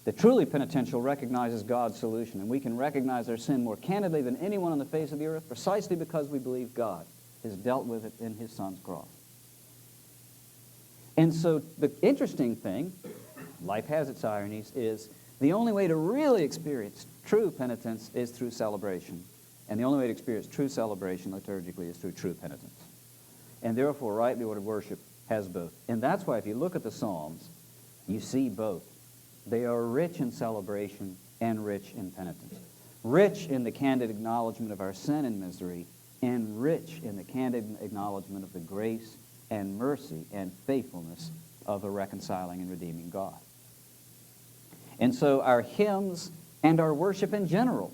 The truly penitential recognizes God's solution, and we can recognize our sin more candidly than anyone on the face of the earth precisely because we believe God has dealt with it in his Son's cross. And so the interesting thing, life has its ironies, is the only way to really experience true penitence is through celebration. And the only way to experience true celebration liturgically is through true penitence. And therefore, rightly ordered worship has both. And that's why if you look at the Psalms, you see both. They are rich in celebration and rich in penitence. Rich in the candid acknowledgement of our sin and misery, and rich in the candid acknowledgement of the grace and mercy and faithfulness of a reconciling and redeeming God. And so our hymns and our worship in general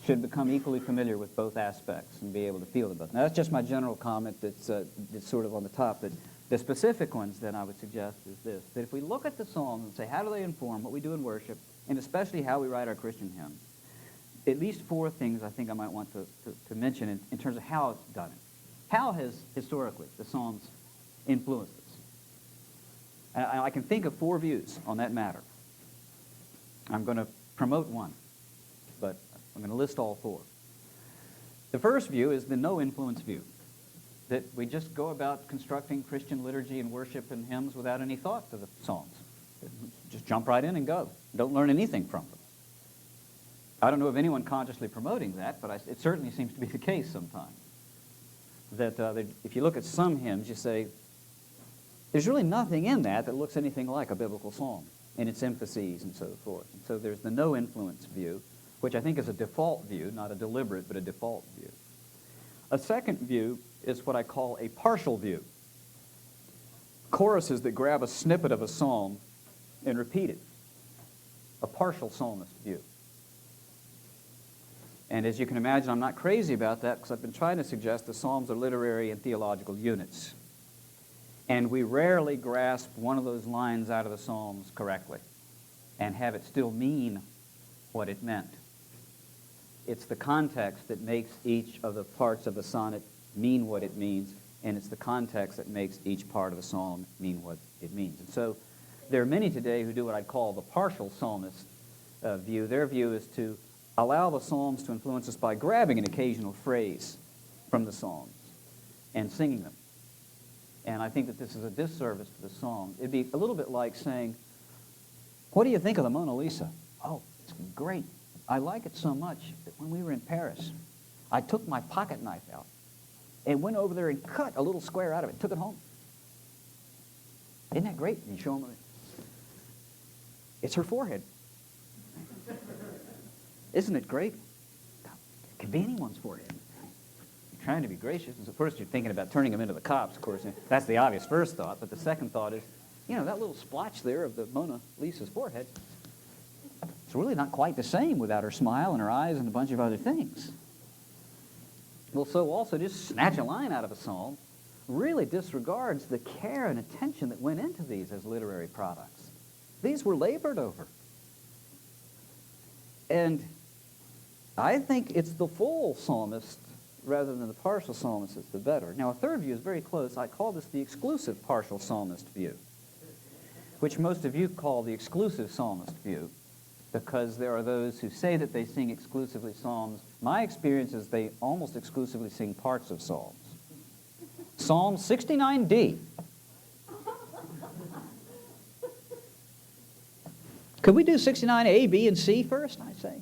should become equally familiar with both aspects and be able to feel them both. Now, that's just my general comment that's sort of on the top. But the specific ones that I would suggest is this, that if we look at the Psalms and say, how do they inform what we do in worship, and especially how we write our Christian hymns, at least four things I think I might want to mention in terms of how it's done it. How has, historically, the Psalms influenced us? I can think of four views on that matter. I'm going to promote one, but I'm going to list all four. The first view is the no-influence view, that we just go about constructing Christian liturgy and worship and hymns without any thought to the Psalms. Just jump right in and go. Don't learn anything from them. I don't know of anyone consciously promoting that, but it certainly seems to be the case sometimes. That if you look at some hymns, you say, there's really nothing in that looks anything like a biblical psalm in its emphases and so forth. And so there's the no-influence view, which I think is a default view, not a deliberate, but a default view. A second view is what I call a partial view. Choruses that grab a snippet of a psalm and repeat it. A partial psalmist view. And as you can imagine, I'm not crazy about that because I've been trying to suggest the Psalms are literary and theological units. And we rarely grasp one of those lines out of the Psalms correctly and have it still mean what it meant. It's the context that makes each of the parts of a sonnet mean what it means, and it's the context that makes each part of the psalm mean what it means. And so there are many today who do what I'd call the partial psalmist view. Their view is to allow the Psalms to influence us by grabbing an occasional phrase from the Psalms and singing them. And I think that this is a disservice to the Psalms. It'd be a little bit like saying, what do you think of the Mona Lisa? Oh, it's great. I like it so much that when we were in Paris, I took my pocket knife out and went over there and cut a little square out of it, took it home. Isn't that great? And you show them, it's her forehead. Isn't it great? It could be anyone's forehead. You trying to be gracious. And so first you're thinking about turning them into the cops, of course. And that's the obvious first thought. But the second thought is, that little splotch there of the Mona Lisa's forehead, it's really not quite the same without her smile and her eyes and a bunch of other things. Well, so also just snatch a line out of a psalm really disregards the care and attention that went into these as literary products. These were labored over. And I think it's the full psalmist rather than the partial psalmist that's the better. Now, a third view is very close. I call this the exclusive partial psalmist view, which most of you call the exclusive psalmist view, because there are those who say that they sing exclusively psalms. My experience is they almost exclusively sing parts of psalms. Psalm 69D. Could we do 69A, B, and C first, I say?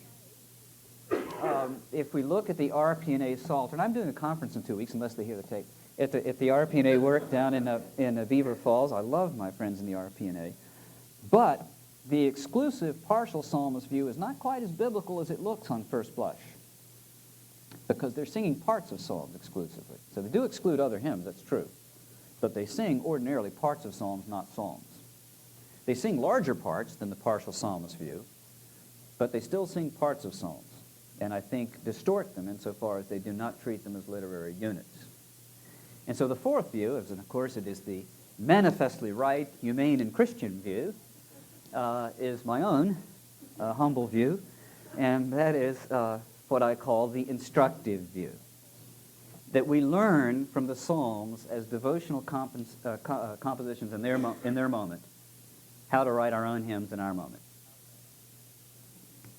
If we look at the RPNA Psalter, and I'm doing a conference in 2 weeks, unless they hear the tape, at the RPNA work down in Beaver Falls. I love my friends in the RPNA. But the exclusive partial psalmist view is not quite as biblical as it looks on first blush, because they're singing parts of psalms exclusively. So they do exclude other hymns, that's true. But they sing ordinarily parts of psalms, not psalms. They sing larger parts than the partial psalmist view, but they still sing parts of psalms, and I think distort them insofar as they do not treat them as literary units. And so the fourth view, and of course it is the manifestly right, humane, and Christian view, is my own humble view, and that is what I call the instructive view. That we learn from the Psalms as devotional compositions in their moment how to write our own hymns in our moment.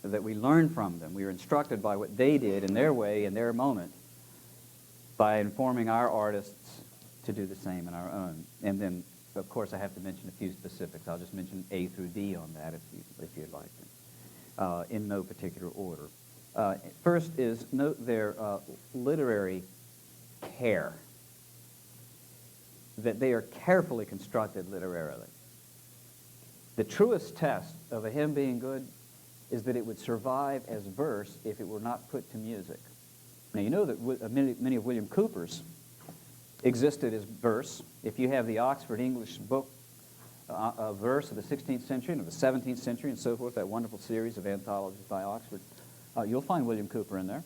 That we learn from them. We are instructed by what they did in their way, in their moment, by informing our artists to do the same in our own. And then, of course, I have to mention a few specifics. I'll just mention A through D on that if you'd like to, in no particular order. First is note their literary care, that they are carefully constructed literarily. The truest test of a hymn being good is that it would survive as verse if it were not put to music. Now, you know that many of William Cowper's existed as verse. If you have the Oxford English book verse of the 16th century and of the 17th century and so forth, that wonderful series of anthologies by Oxford, you'll find William Cowper in there.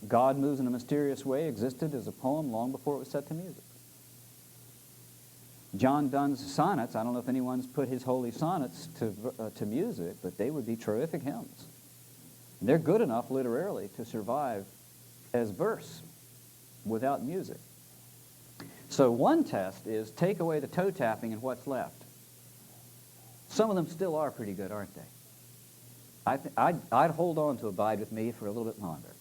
God Moves in a Mysterious Way existed as a poem long before it was set to music. John Donne's sonnets, I don't know if anyone's put his holy sonnets to music, but they would be terrific hymns. And they're good enough literarily to survive as verse without music. So one test is take away the toe tapping and what's left. Some of them still are pretty good, aren't they? I'd hold on to Abide With Me for a little bit longer.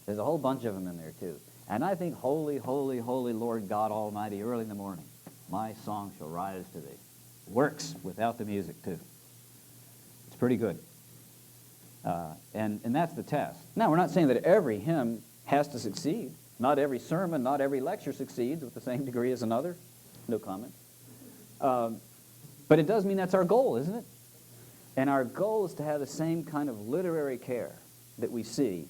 There's a whole bunch of them in there too. And I think, holy, holy, holy Lord God Almighty, early in the morning, my song shall rise to thee. Works without the music too. It's pretty good. And that's the test. Now, we're not saying that every hymn has to succeed. Not every sermon, not every lecture succeeds with the same degree as another. No comment. But it does mean that's our goal, isn't it? And our goal is to have the same kind of literary care that we see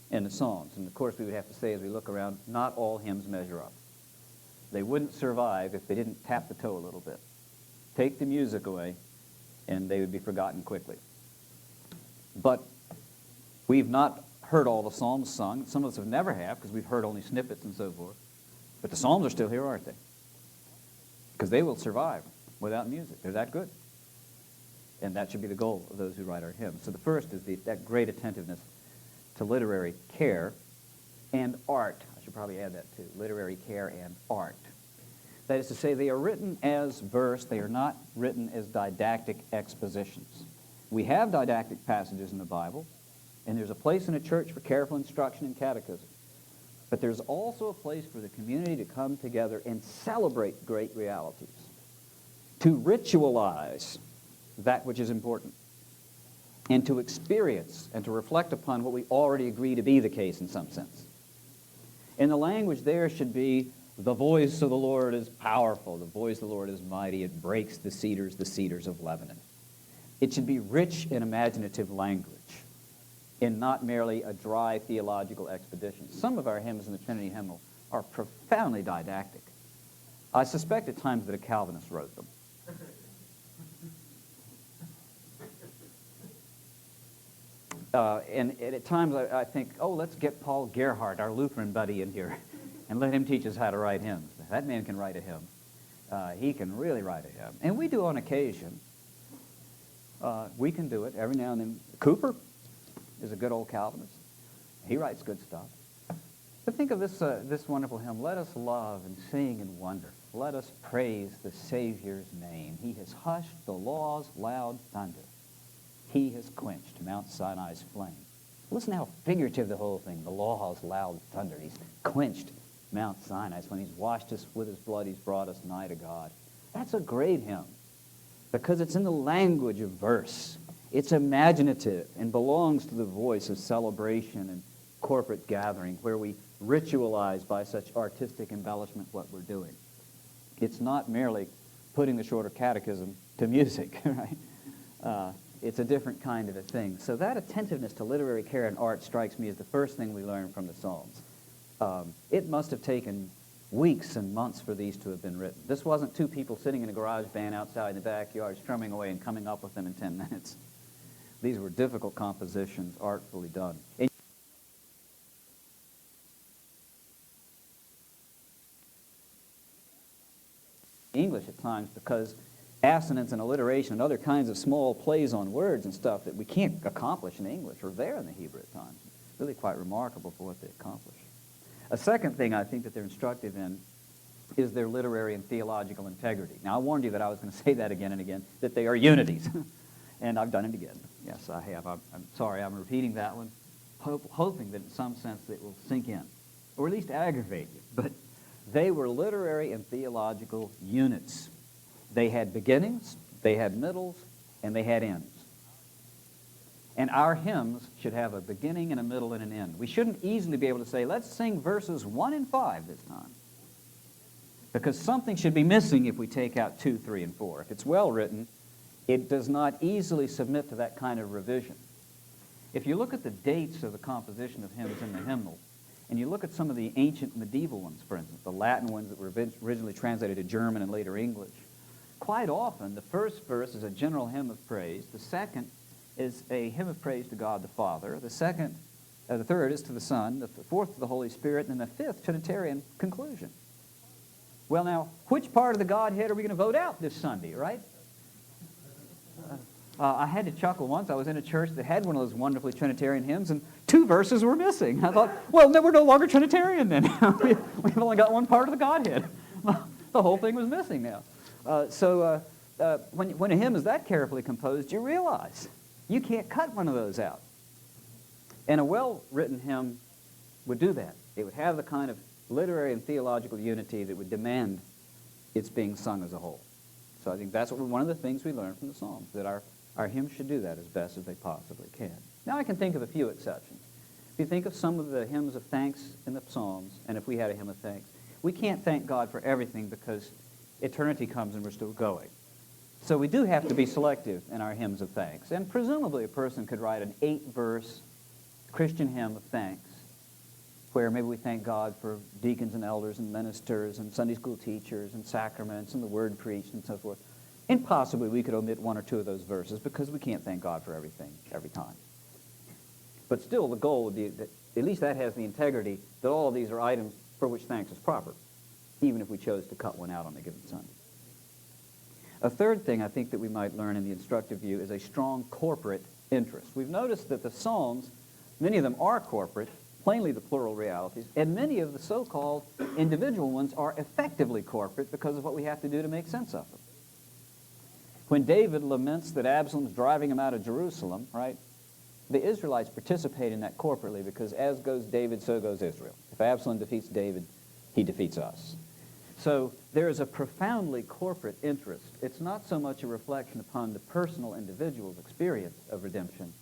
in the Psalms. And of course, we would have to say as we look around, not all hymns measure up. They wouldn't survive if they didn't tap the toe a little bit. Take the music away, and they would be forgotten quickly. But we've not heard all the Psalms sung. Some of us have never have, because we've heard only snippets and so forth. But the Psalms are still here, aren't they? Because they will survive without music. They're that good. And that should be the goal of those who write our hymns. So the first is that great attentiveness to literary care and art. I should probably add that too. Literary care and art. That is to say, they are written as verse. They are not written as didactic expositions. We have didactic passages in the Bible, and there's a place in a church for careful instruction and catechism. But there's also a place for the community to come together and celebrate great realities, to ritualize that which is important, and to experience and to reflect upon what we already agree to be the case in some sense. And the language there should be, the voice of the Lord is powerful, the voice of the Lord is mighty, it breaks the cedars of Lebanon. It should be rich in imaginative language. in not merely a dry theological expedition. Some of our hymns in the Trinity hymnal are profoundly didactic. I suspect at times that a Calvinist wrote them. And at times I think, oh, let's get Paul Gerhardt, our Lutheran buddy, in here and let him teach us how to write hymns. That man can write a hymn. He can really write a hymn. And we do on occasion. We can do it every now and then. Cooper is a good old Calvinist. He writes good stuff. But think of this wonderful hymn. Let us love and sing and wonder. Let us praise the Savior's name. He has hushed the law's loud thunder. He has quenched Mount Sinai's flame. Listen how figurative the whole thing, the law's loud thunder. He's quenched Mount Sinai. When he's washed us with his blood, he's brought us nigh to God. That's a great hymn because it's in the language of verse. It's imaginative and belongs to the voice of celebration and corporate gathering where we ritualize by such artistic embellishment what we're doing. It's not merely putting the shorter catechism to music, right? It's a different kind of a thing. So that attentiveness to literary care and art strikes me as the first thing we learn from the Psalms. It must have taken weeks and months for these to have been written. This wasn't two people sitting in a garage band outside in the backyard strumming away and coming up with them in 10 minutes. These were difficult compositions, artfully done. English at times because assonance and alliteration and other kinds of small plays on words and stuff that we can't accomplish in English are there in the Hebrew at times. Really quite remarkable for what they accomplish. A second thing I think that they're instructive in is their literary and theological integrity. Now, I warned you that I was going to say that again and again, that they are unities. And I've done it again. Yes, I have. I'm sorry, I'm repeating that one, hoping that in some sense it will sink in, or at least aggravate you. But they were literary and theological units. They had beginnings, they had middles, and they had ends. And our hymns should have a beginning and a middle and an end. We shouldn't easily be able to say, let's sing verses 1 and 5 this time. Because something should be missing if we take out 2, 3, and 4. If it's well written, it does not easily submit to that kind of revision. If you look at the dates of the composition of hymns in the hymnal, and you look at some of the ancient medieval ones, for instance, the Latin ones that were originally translated to German and later English, quite often the first verse is a general hymn of praise, the second is a hymn of praise to God the Father, the third is to the Son, the fourth to the Holy Spirit, and the fifth Trinitarian conclusion. Well now, which part of the Godhead are we going to vote out this Sunday, right? I had to chuckle once. I was in a church that had one of those wonderfully Trinitarian hymns, and 2 verses were missing. I thought, well, no, we're no longer Trinitarian then. We've only got one part of the Godhead. The whole thing was missing now. When a hymn is that carefully composed, you realize you can't cut one of those out. And a well-written hymn would do that. It would have the kind of literary and theological unity that would demand its being sung as a whole. So I think that's one of the things we learn from the Psalms, that our hymns should do that as best as they possibly can. Now I can think of a few exceptions. If you think of some of the hymns of thanks in the Psalms, and if we had a hymn of thanks, we can't thank God for everything because eternity comes and we're still going. So we do have to be selective in our hymns of thanks. And presumably a person could write an 8-verse Christian hymn of thanks where maybe we thank God for deacons and elders and ministers and Sunday school teachers and sacraments and the word preached and so forth. And possibly we could omit 1 or 2 of those verses because we can't thank God for everything every time. But still the goal would be that at least that has the integrity that all of these are items for which thanks is proper, even if we chose to cut one out on a given Sunday. A third thing I think that we might learn in the instructive view is a strong corporate interest. We've noticed that the Psalms, many of them are corporate, plainly the plural realities, and many of the so-called individual ones are effectively corporate because of what we have to do to make sense of them. When David laments that Absalom's driving him out of Jerusalem, right, the Israelites participate in that corporately because as goes David, so goes Israel. If Absalom defeats David, he defeats us. So there is a profoundly corporate interest. It's not so much a reflection upon the personal individual's experience of redemption,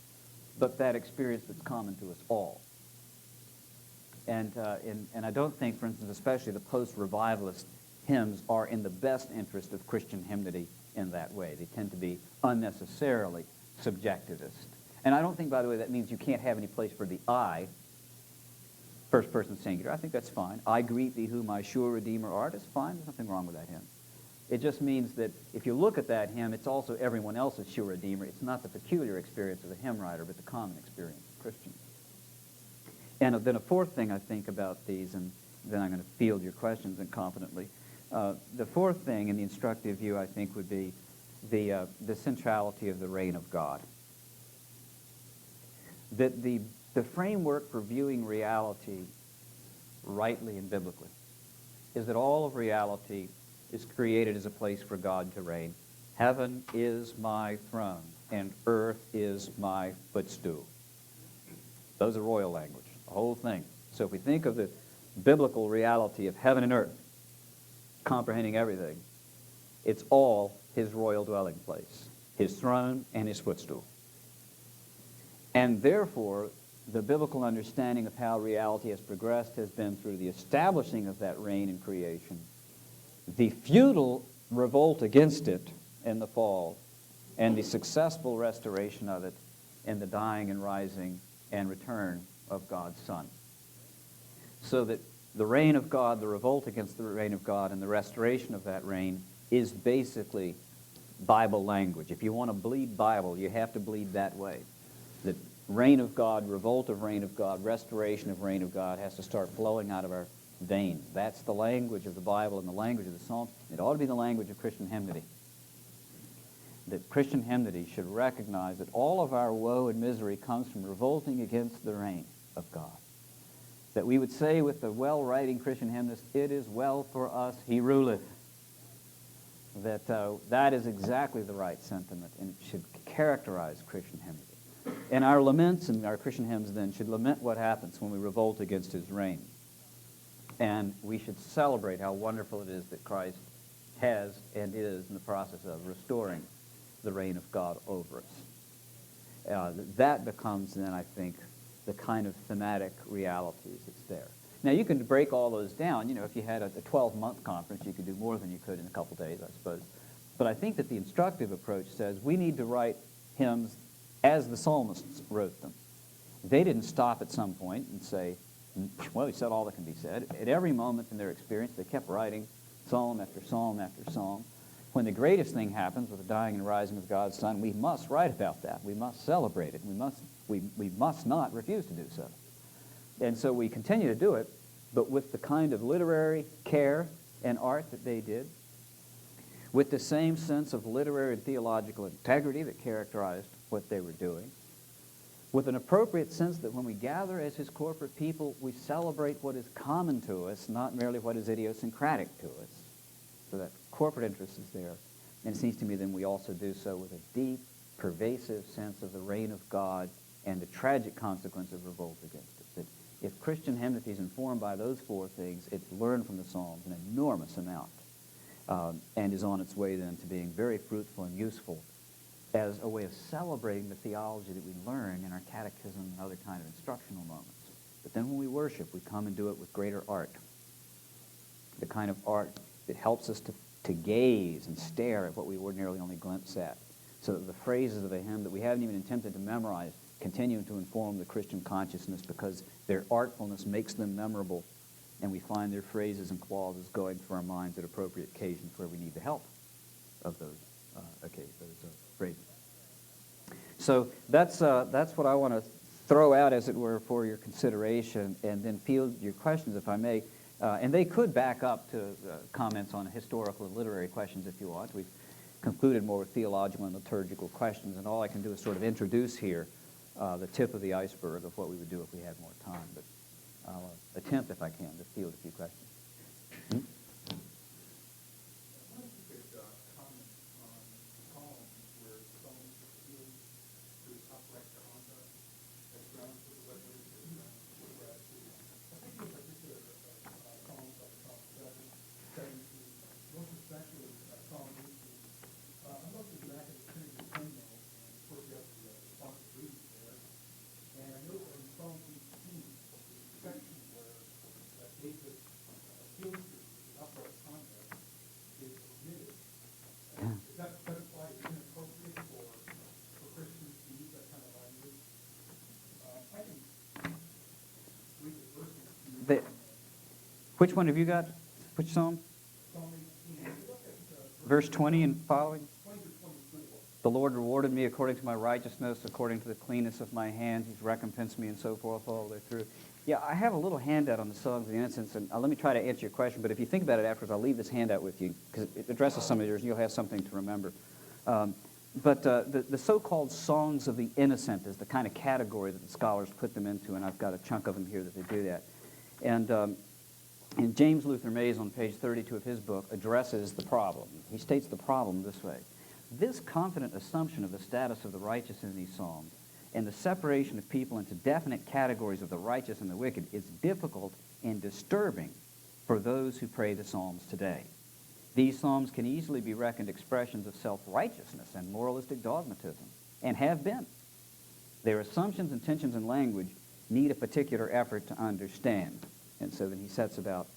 but that experience that's common to us all. And I don't think, for instance, especially the post-revivalist hymns are in the best interest of Christian hymnody in that way. They tend to be unnecessarily subjectivist. And I don't think, by the way, that means you can't have any place for the I, first person singular. I think that's fine. I greet thee who my sure Redeemer art. It's fine. There's nothing wrong with that hymn. It just means that if you look at that hymn, it's also everyone else's sure Redeemer. It's not the peculiar experience of the hymn writer, but the common experience of Christians. And then a fourth thing I think about these, and then I'm going to field your questions incompetently. The fourth thing in the instructive view, I think, would be the centrality of the reign of God. That the framework for viewing reality rightly and biblically is that all of reality is created as a place for God to reign. Heaven is my throne, and earth is my footstool. Those are royal language, the whole thing. So if we think of the biblical reality of heaven and earth, comprehending everything, it's all his royal dwelling place, his throne and his footstool. And therefore, the biblical understanding of how reality has progressed has been through the establishing of that reign in creation, the futile revolt against it in the fall, and the successful restoration of it in the dying and rising and return of God's Son. So that the reign of God, the revolt against the reign of God, and the restoration of that reign is basically Bible language. If you want to bleed Bible, you have to bleed that way. The reign of God, revolt of reign of God, restoration of reign of God has to start flowing out of our veins. That's the language of the Bible and the language of the Psalms. It ought to be the language of Christian hymnody. That Christian hymnody should recognize that all of our woe and misery comes from revolting against the reign of God. That we would say with the well-writing Christian hymnist, it is well for us, he ruleth. That is exactly the right sentiment, and it should characterize Christian hymnody. And our laments and our Christian hymns then should lament what happens when we revolt against his reign. And we should celebrate how wonderful it is that Christ has and is in the process of restoring the reign of God over us. That becomes then, I think, the kind of thematic realities that's there. Now, you can break all those down. You know, if you had a 12-month conference, you could do more than you could in a couple days, I suppose. But I think that the instructive approach says we need to write hymns as the psalmists wrote them. They didn't stop at some point and say, well, he said all that can be said. At every moment in their experience, they kept writing psalm after psalm after psalm. When the greatest thing happens with the dying and rising of God's Son, we must write about that. We must celebrate it. We must not refuse to do so. And so we continue to do it, but with the kind of literary care and art that they did, with the same sense of literary and theological integrity that characterized what they were doing, with an appropriate sense that when we gather as his corporate people, we celebrate what is common to us, not merely what is idiosyncratic to us. So that corporate interest is there. And it seems to me then we also do so with a deep, pervasive sense of the reign of God and the tragic consequence of revolt against it. That if Christian hymnody is informed by those four things, it's learned from the Psalms an enormous amount, and is on its way then to being very fruitful and useful as a way of celebrating the theology that we learn in our catechism and other kind of instructional moments. But then when we worship, we come and do it with greater art, the kind of art that helps us to gaze and stare at what we ordinarily only glimpse at, so that the phrases of a hymn that we haven't even attempted to memorize continue to inform the Christian consciousness because their artfulness makes them memorable, and we find their phrases and clauses going through our minds at appropriate occasions where we need the help of those phrases. So that's what I want to throw out, as it were, for your consideration, and then field your questions, if I may. And they could back up to comments on historical and literary questions if you want. We've concluded more with theological and liturgical questions, and all I can do is sort of introduce here the tip of the iceberg of what we would do if we had more time. But I'll attempt, if I can, to field a few questions. Hmm? Which one have you got? Which psalm? Verse 20 and following? The Lord rewarded me according to my righteousness, according to the cleanness of my hands. He's recompensed me and so forth all the way through. Yeah, I have a little handout on the songs of the innocents, and let me try to answer your question, but if you think about it afterwards, I'll leave this handout with you, because it addresses some of yours, and you'll have something to remember. But the so-called songs of the innocent is the kind of category that the scholars put them into, and I've got a chunk of them here that they do that. And James Luther Mays, on page 32 of his book, addresses the problem. He states the problem this way. This confident assumption of the status of the righteous in these psalms and the separation of people into definite categories of the righteous and the wicked is difficult and disturbing for those who pray the psalms today. These psalms can easily be reckoned expressions of self-righteousness and moralistic dogmatism, and have been. Their assumptions, intentions, and language need a particular effort to understand. And so then he sets about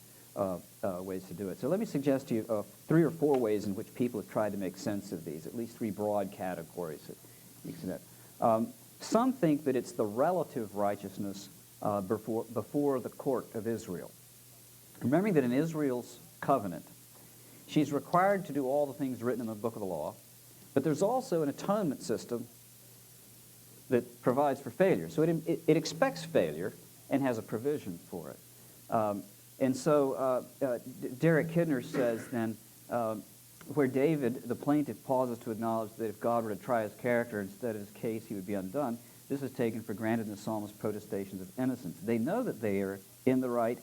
ways to do it. So let me suggest to you 3 or 4 ways in which people have tried to make sense of these, at least 3 broad categories that you can see that. Some think that it's the relative righteousness before the court of Israel. Remembering that in Israel's covenant, she's required to do all the things written in the book of the law, but there's also an atonement system that provides for failure. So it expects failure and has a provision for it. And so Derek Kidner says then, where David, the plaintiff, pauses to acknowledge that if God were to try his character instead of his case, he would be undone, this is taken for granted in the psalmist's protestations of innocence. They know that they are in the right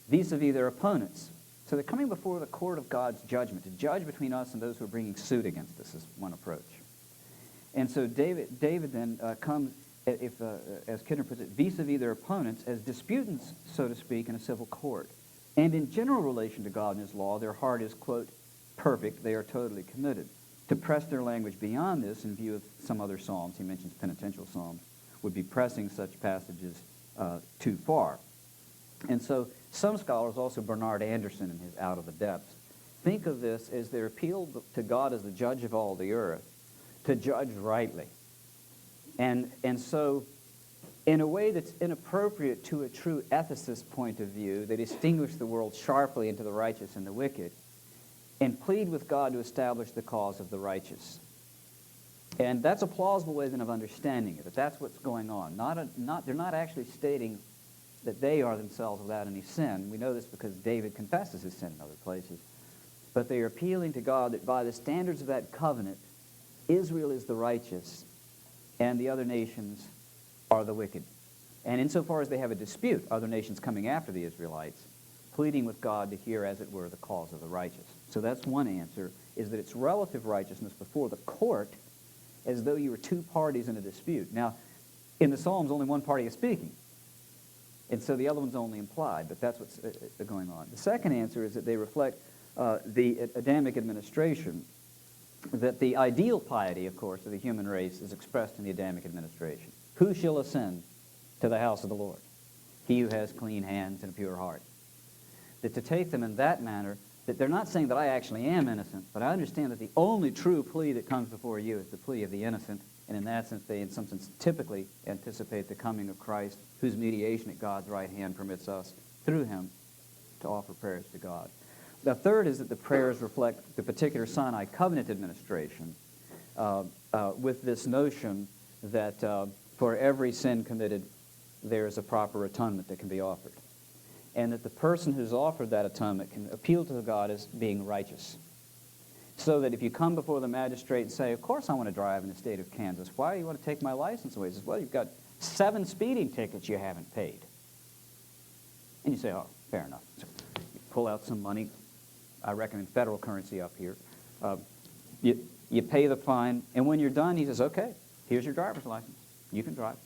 vis-a-vis their opponents. So they're coming before the court of God's judgment, to judge between us and those who are bringing suit against us, is one approach. And so David then comes, as Kidner puts it, vis-a-vis their opponents as disputants, so to speak, in a civil court. And in general relation to God and his law, their heart is, quote, perfect, they are totally committed. To press their language beyond this in view of some other psalms, he mentions penitential psalms, would be pressing such passages too far. And so some scholars, also Bernard Anderson in his Out of the Depths, think of this as their appeal to God as the judge of all the earth, to judge rightly. And so in a way that's inappropriate to a true ethicist point of view, they distinguish the world sharply into the righteous and the wicked, and plead with God to establish the cause of the righteous. And that's a plausible way then of understanding it, that that's what's going on. They're not actually stating that they are themselves without any sin. We know this because David confesses his sin in other places. But they are appealing to God that by the standards of that covenant, Israel is the righteous, and the other nations are the wicked. And insofar as they have a dispute, other nations coming after the Israelites, pleading with God to hear, as it were, the cause of the righteous. So that's one answer, is that it's relative righteousness before the court, as though you were 2 parties in a dispute. Now, in the Psalms, only one party is speaking. And so the other one's only implied, but that's what's going on. The second answer is that they reflect the Adamic administration, that the ideal piety, of course, of the human race is expressed in the Adamic administration. Who shall ascend to the house of the Lord? He who has clean hands and a pure heart. That to take them in that manner, that they're not saying that I actually am innocent, but I understand that the only true plea that comes before you is the plea of the innocent, and in that sense they, in some sense, typically anticipate the coming of Christ, whose mediation at God's right hand permits us, through him, to offer prayers to God. The third is that the prayers reflect the particular Sinai covenant administration with this notion that for every sin committed, there is a proper atonement that can be offered. And that the person who's offered that atonement can appeal to God as being righteous. So that if you come before the magistrate and say, of course I want to drive in the state of Kansas, why do you want to take my license away? He says, well, you've got 7 speeding tickets you haven't paid. And you say, oh, fair enough. So you pull out some money, I reckon in federal currency up here. You pay the fine, and when you're done, he says, okay, here's your driver's license. You can drive.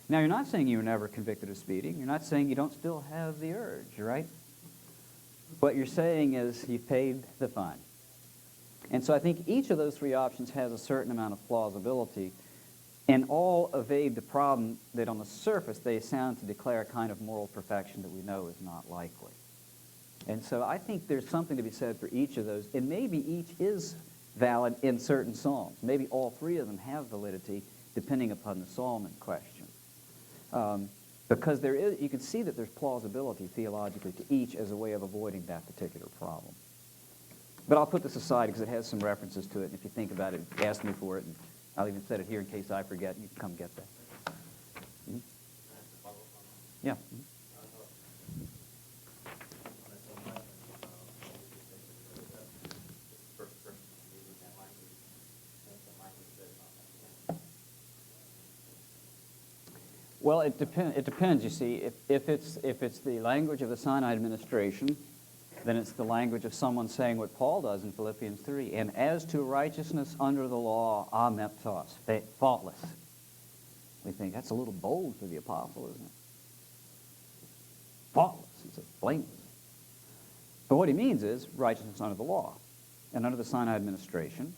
Now, you're not saying you were never convicted of speeding. You're not saying you don't still have the urge, right? What you're saying is you paid the fine. And so I think each of those 3 options has a certain amount of plausibility, and all evade the problem that on the surface they sound to declare a kind of moral perfection that we know is not likely. And so I think there's something to be said for each of those, and maybe each is valid in certain psalms. Maybe all 3 of them have validity depending upon the psalm in question. Because there is, you can see that there's plausibility theologically to each as a way of avoiding that particular problem. But I'll put this aside because it has some references to it, and if you think about it, ask me for it, and I'll even set it here in case I forget, and you can come get that. Mm-hmm. Yeah. Mm-hmm. Well, it depends. You see, if it's the language of the Sinai administration, then it's the language of someone saying what Paul does in Philippians 3. And as to righteousness under the law, ameptos, faultless. We think that's a little bold for the apostle, isn't it? Faultless. He says blameless. But what he means is righteousness under the law. And under the Sinai administration,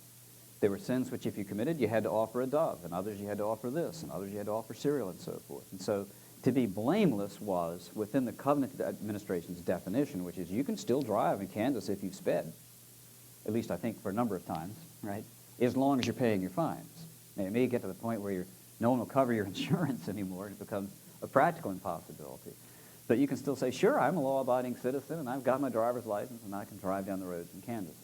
there were sins which if you committed, you had to offer a dove, and others you had to offer this, and others you had to offer cereal, and so forth. And so to be blameless was within the covenant administration's definition, which is you can still drive in Kansas if you've sped, at least I think for a number of times, right, as long as you're paying your fines. And it may get to the point where no one will cover your insurance anymore, and it becomes a practical impossibility. But you can still say, sure, I'm a law-abiding citizen, and I've got my driver's license, and I can drive down the roads in Kansas.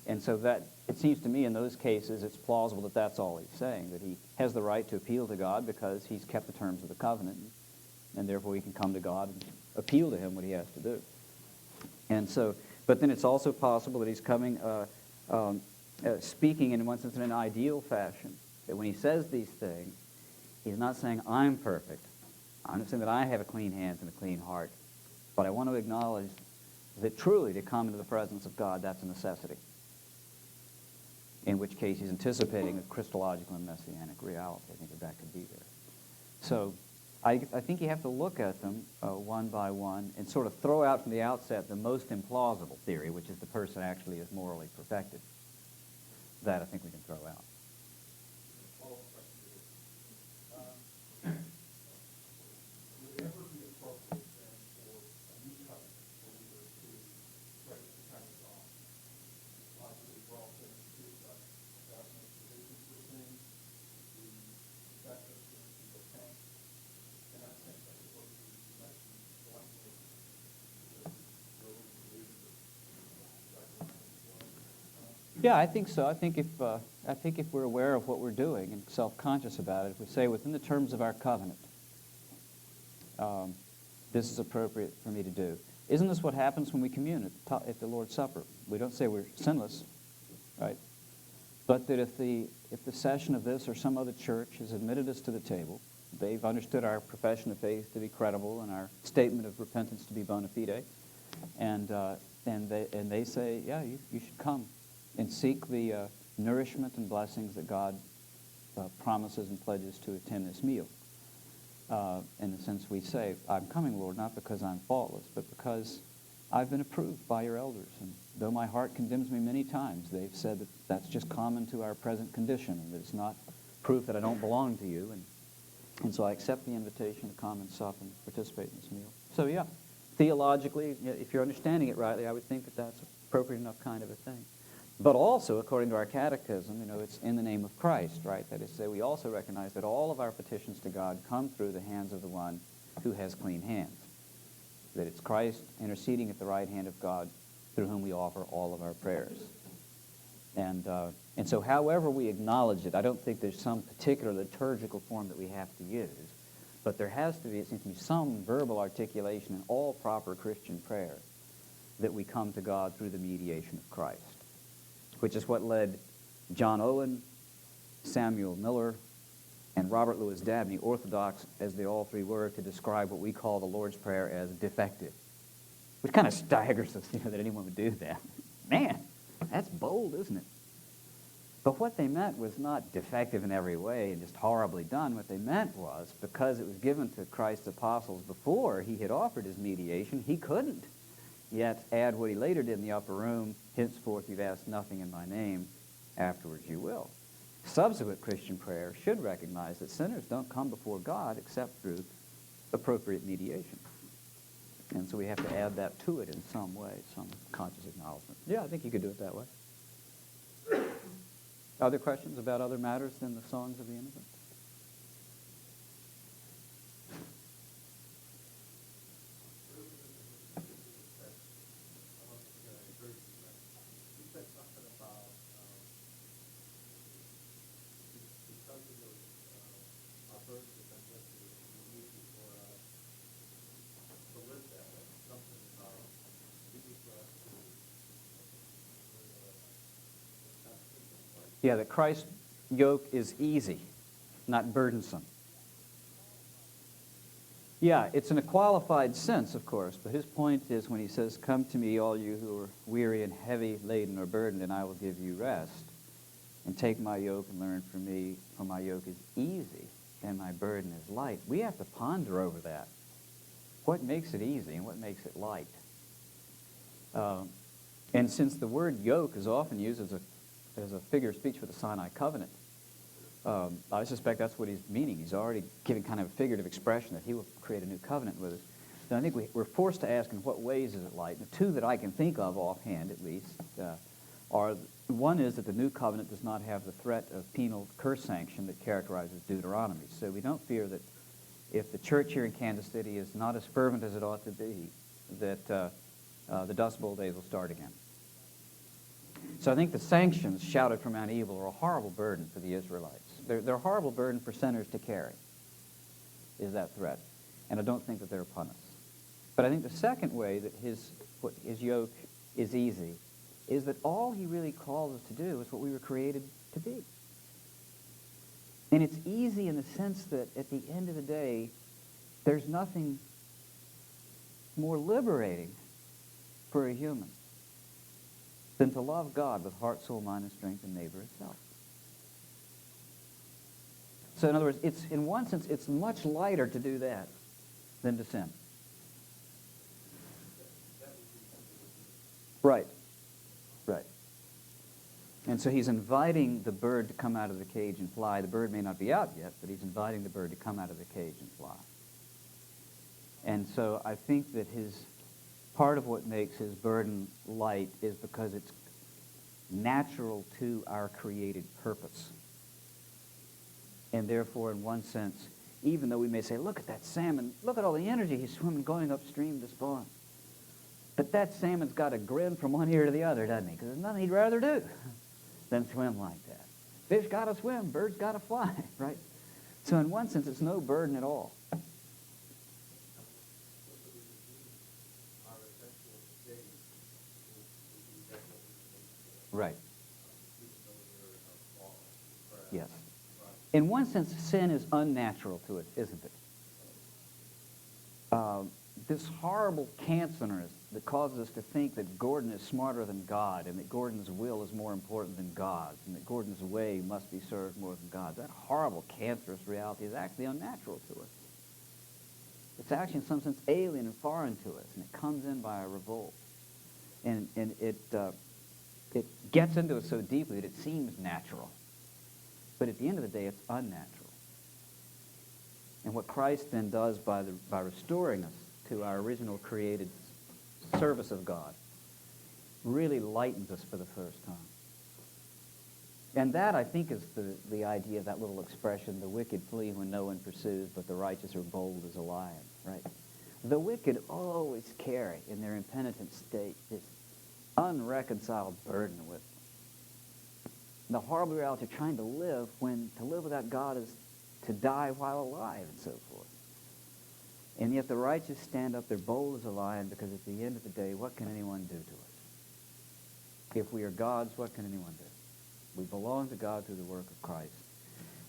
And so that, it seems to me in those cases, it's plausible that that's all he's saying, that he has the right to appeal to God because he's kept the terms of the covenant, and therefore he can come to God and appeal to him what he has to do. And so, but then it's also possible that he's coming, speaking in one sense in an ideal fashion, that when he says these things, he's not saying, I'm perfect. I'm not saying that I have a clean hands and a clean heart, but I want to acknowledge that truly to come into the presence of God, that's a necessity. In which case he's anticipating a Christological and messianic reality. I think that could be there. So I think you have to look at them one by one and sort of throw out from the outset the most implausible theory, which is the person actually is morally perfected. That I think we can throw out.
Would it ever be appropriate then for a new covenant believer to break the kind of law? Logically, we're all saying to God makes provisions for sin. We confess those sins, we repent. In that sense, I suppose you mentioned the language that you're a believer.
Yeah, I think so. I think if we're aware of what we're doing and self-conscious about it, if we say within the terms of our covenant, this is appropriate for me to do. Isn't this what happens when we commune at the Lord's Supper? We don't say we're sinless, right? But that if the session of this or some other church has admitted us to the table, they've understood our profession of faith to be credible and our statement of repentance to be bona fide, and they say, yeah, you should come and seek the nourishment and blessings that God promises and pledges to attend this meal. In the sense we say, I'm coming, Lord, not because I'm faultless, but because I've been approved by your elders. And though my heart condemns me many times, they've said that that's just common to our present condition, and that it's not proof that I don't belong to you. And so I accept the invitation to come and sup and participate in this meal. So yeah, theologically, if you're understanding it rightly, I would think that that's appropriate enough kind of a thing. But also, according to our catechism, it's in the name of Christ, right? That is to say, we also recognize that all of our petitions to God come through the hands of the one who has clean hands. That it's Christ interceding at the right hand of God through whom we offer all of our prayers. And so however we acknowledge it, I don't think there's some particular liturgical form that we have to use. But there has to be, it seems to me, some verbal articulation in all proper Christian prayer that we come to God through the mediation of Christ, which is what led John Owen, Samuel Miller, and Robert Louis Dabney, Orthodox as they all three were, to describe what we call the Lord's Prayer as defective, which kind of staggers us, that anyone would do that. Man, that's bold, isn't it? But what they meant was not defective in every way and just horribly done. What they meant was, because it was given to Christ's apostles before he had offered his mediation, he couldn't yet add what he later did in the upper room, henceforth you've asked nothing in my name, afterwards you will. Subsequent Christian prayer should recognize that sinners don't come before God except through appropriate mediation. And so we have to add that to it in some way, some conscious acknowledgement. Yeah, I think you could do it that way. Other questions about other matters than the songs of the innocent? Yeah, that Christ's yoke is easy, not burdensome. Yeah, it's in a qualified sense, of course, but his point is when he says, "Come to me, all you who are weary and heavy laden or burdened, and I will give you rest. And take my yoke and learn from me, for my yoke is easy and my burden is light." We have to ponder over that. What makes it easy and what makes it light? And since the word yoke is often used as a figure of speech for the Sinai covenant, I suspect that's what he's meaning. He's already giving kind of a figurative expression that he will create a new covenant with us. Then I think we're forced to ask, in what ways is it light? The two that I can think of offhand, at least, are, one is that the new covenant does not have the threat of penal curse sanction that characterizes Deuteronomy. So we don't fear that if the church here in Kansas City is not as fervent as it ought to be, that the Dust Bowl days will start again. So I think the sanctions shouted from Mount Ebal are a horrible burden for the Israelites. They're a horrible burden for sinners to carry, is that threat. And I don't think that they're upon us. But I think the second way that his yoke is easy is that all he really calls us to do is what we were created to be. And it's easy in the sense that at the end of the day, there's nothing more liberating for a human than to love God with heart, soul, mind, and strength, and neighbor itself. So in other words, in one sense, it's much lighter to do that than to sin. Right. Right. And so he's inviting the bird to come out of the cage and fly. The bird may not be out yet, but he's inviting the bird to come out of the cage and fly. And so I think that part of what makes his burden light is because it's natural to our created purpose. And therefore, in one sense, even though we may say, look at that salmon, look at all the energy he's swimming going upstream to spawn. But that salmon's got a grin from one ear to the other, doesn't he? Because there's nothing he'd rather do than swim like that. Fish got to swim, birds got to fly, right? So in one sense, it's no burden at all. Right. Yes. In one sense, sin is unnatural to it, isn't it? This horrible cancer that causes us to think that Gordon is smarter than God, and that Gordon's will is more important than God's, and that Gordon's way must be served more than God's. That horrible, cancerous reality is actually unnatural to us. It's actually, in some sense, alien and foreign to us, and it comes in by a revolt. And it gets into us so deeply that it seems natural. But at the end of the day, it's unnatural. And what Christ then does by restoring us to our original created service of God really lightens us for the first time. And that, I think, is the idea of that little expression, the wicked flee when no one pursues, but the righteous are bold as a lion, right? The wicked always carry in their impenitent state this unreconciled burden with them. The horrible reality of trying to live without God is to die while alive and so forth. And yet the righteous stand up, they're bold as a lion, because at the end of the day, what can anyone do to us? If we are God's, what can anyone do? We belong to God through the work of Christ.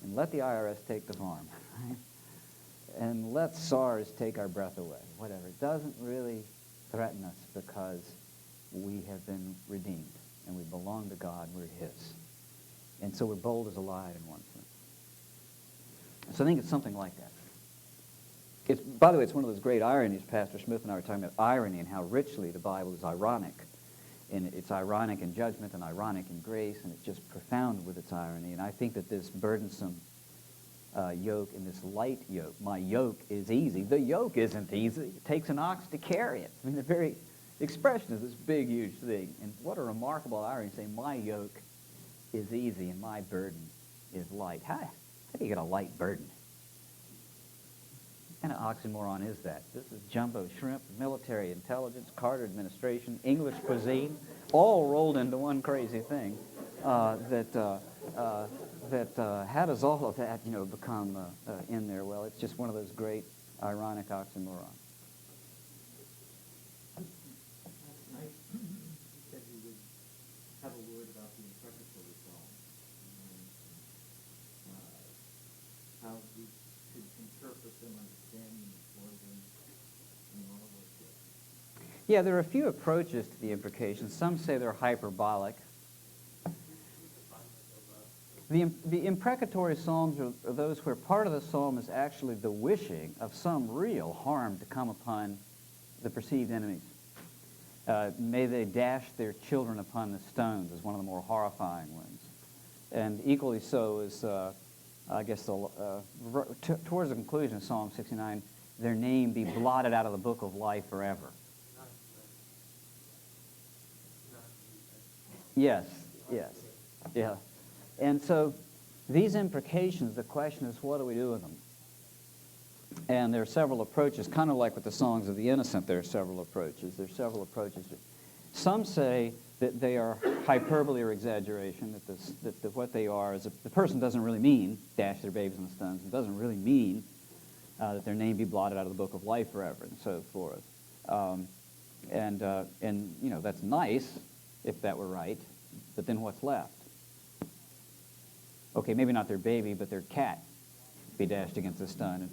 And let the IRS take the farm, right? And let SARS take our breath away, whatever. It doesn't really threaten us because we have been redeemed, and we belong to God, and we're His. And so we're bold as a lion in one sense. So I think it's something like that. By the way, it's one of those great ironies. Pastor Smith and I were talking about irony and how richly the Bible is ironic. And it's ironic in judgment and ironic in grace, and it's just profound with its irony. And I think that this burdensome yoke and this light yoke, my yoke is easy. The yoke isn't easy. It takes an ox to carry it. I mean, the very expression is this big, huge thing. And what a remarkable irony to say, my yoke is easy and my burden is light. How do you get a light burden? What kind of oxymoron is that? This is jumbo shrimp, military intelligence, Carter administration, English cuisine, all rolled into one crazy thing. How does all of that, become in there? Well, it's just one of those great ironic oxymorons.
Last night, you said you would have a word about the interpretatory psalm.
Yeah, there are a few approaches to the imprecations. Some say they're hyperbolic. The imprecatory psalms are those where part of the psalm is actually the wishing of some real harm to come upon the perceived enemies. May they dash their children upon the stones is one of the more horrifying ones. And equally so is, I guess, towards the conclusion of Psalm 69, their name be blotted out of the book of life forever. Yes, yes, yeah. And so these imprecations, the question is, what do we do with them? And there are several approaches, kind of like with the songs of the innocent, there are several approaches. There are several approaches. Some say that they are hyperbole or exaggeration, that what they are is the person doesn't really mean dash their babies on the stones. It doesn't really mean that their name be blotted out of the book of life forever and so forth. And you know, that's nice if that were right, but then what's left? Okay, maybe not their baby, but their cat be dashed against a stone. And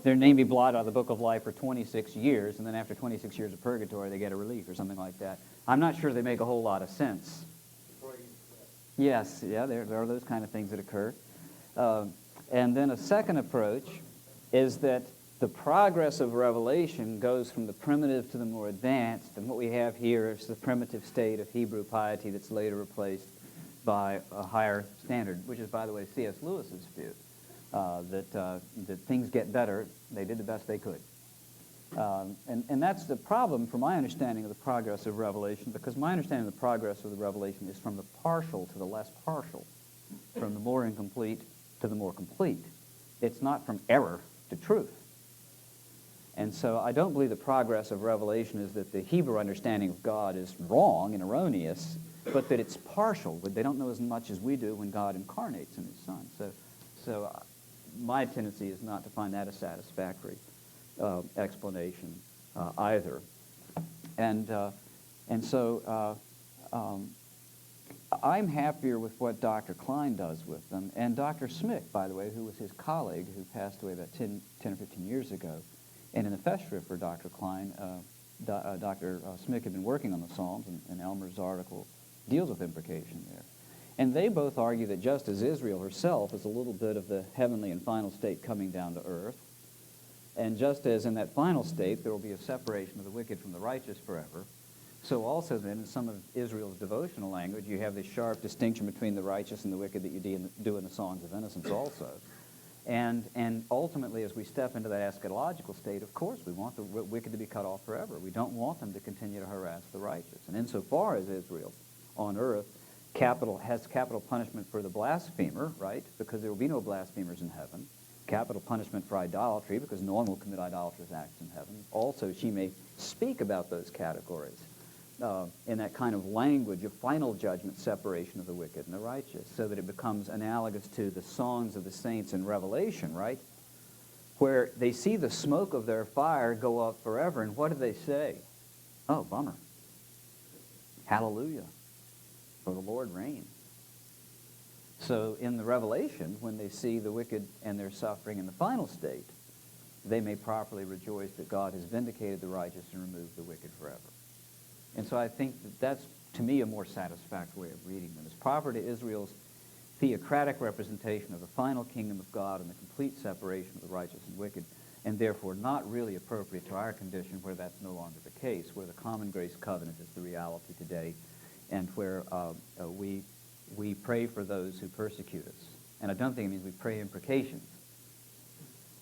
their name be blotted out of the book of life for 26 years, and then after 26 years of purgatory, they get a relief or something like that. I'm not sure they make a whole lot of sense. Yes, yeah, there are those kind of things that occur. And then a second approach is that the progress of revelation goes from the primitive to the more advanced, and what we have here is the primitive state of Hebrew piety that's later replaced by a higher standard, which is, by the way, C.S. Lewis's view, that things get better. They did the best they could. And that's the problem from my understanding of the progress of revelation, because my understanding of the progress of the revelation is from the partial to the less partial, from the more incomplete to the more complete. It's not from error to truth. And so I don't believe the progress of revelation is that the Hebrew understanding of God is wrong and erroneous, but that it's partial, that they don't know as much as we do when God incarnates in his Son. So my tendency is not to find that a satisfactory explanation either. And so I'm happier with what Dr. Klein does with them. And Dr. Smick, by the way, who was his colleague, who passed away about 10 or 15 years ago, and in the Festschrift for Dr. Klein, Dr. Smick had been working on the Psalms, and Elmer's article deals with imprecation there. And they both argue that just as Israel herself is a little bit of the heavenly and final state coming down to earth, and just as in that final state there will be a separation of the wicked from the righteous forever, so also then in some of Israel's devotional language you have this sharp distinction between the righteous and the wicked that you do in the Songs of Innocence also. And ultimately, as we step into that eschatological state, of course, we want the wicked to be cut off forever. We don't want them to continue to harass the righteous. And insofar as Israel on earth has capital punishment for the blasphemer, right, because there will be no blasphemers in heaven, capital punishment for idolatry, because no one will commit idolatrous acts in heaven. Also, she may speak about those categories in that kind of language of final judgment, separation of the wicked and the righteous, so that it becomes analogous to the songs of the saints in Revelation, right, where they see the smoke of their fire go up forever, and what do they say? Oh, bummer. Hallelujah, for the Lord reigns. So in the Revelation, when they see the wicked and their suffering in the final state, they may properly rejoice that God has vindicated the righteous and removed the wicked forever. And so I think that's, to me, a more satisfactory way of reading them. It's proper to Israel's theocratic representation of the final kingdom of God and the complete separation of the righteous and wicked, and therefore not really appropriate to our condition where that's no longer the case, where the common grace covenant is the reality today, and where we pray for those who persecute us. And I don't think it means we pray imprecations.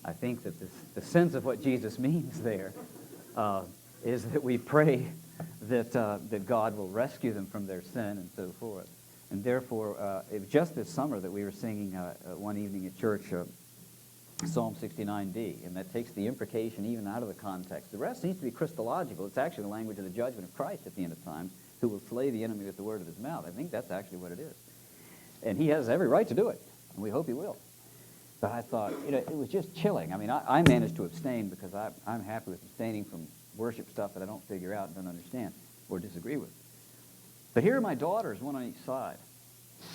I think that the sense of what Jesus means there is that we pray that God will rescue them from their sin and so forth. And therefore, it was just this summer that we were singing one evening at church Psalm 69D, and that takes the imprecation even out of the context. The rest seems to be Christological. It's actually the language of the judgment of Christ at the end of time, who will slay the enemy with the word of his mouth. I think that's actually what it is. And he has every right to do it, and we hope he will. But I thought, it was just chilling. I mean, I managed to abstain because I'm happy with abstaining from worship stuff that I don't figure out and don't understand or disagree with. But here are my daughters, one on each side,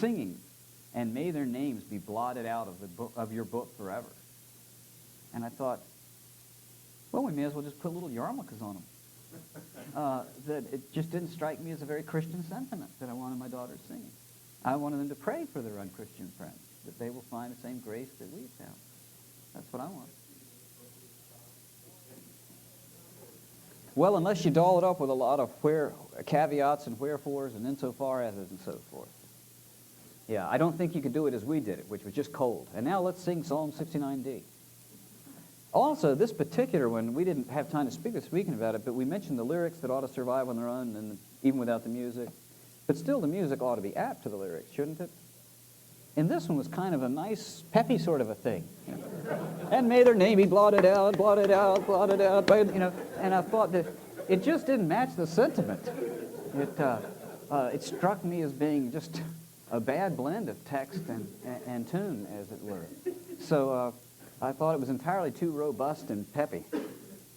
singing, and may their names be blotted out of your book forever. And I thought, well, we may as well just put little yarmulkes on them. that it just didn't strike me as a very Christian sentiment that I wanted my daughters singing. I wanted them to pray for their unchristian friends, that they will find the same grace that we found. That's what I want. Well, unless you doll it up with a lot of caveats and wherefores and insofar as and so forth. Yeah, I don't think you could do it as we did it, which was just cold. And now let's sing Psalm 69D. Also, this particular one, we didn't have time to speak about it, but we mentioned the lyrics that ought to survive on their own, and even without the music. But still, the music ought to be apt to the lyrics, shouldn't it? And this one was kind of a nice, peppy sort of a thing. And may their name be blotted out, blotted out, blotted out. And I thought that it just didn't match the sentiment. It struck me as being just a bad blend of text and tune, as it were. So I thought it was entirely too robust and peppy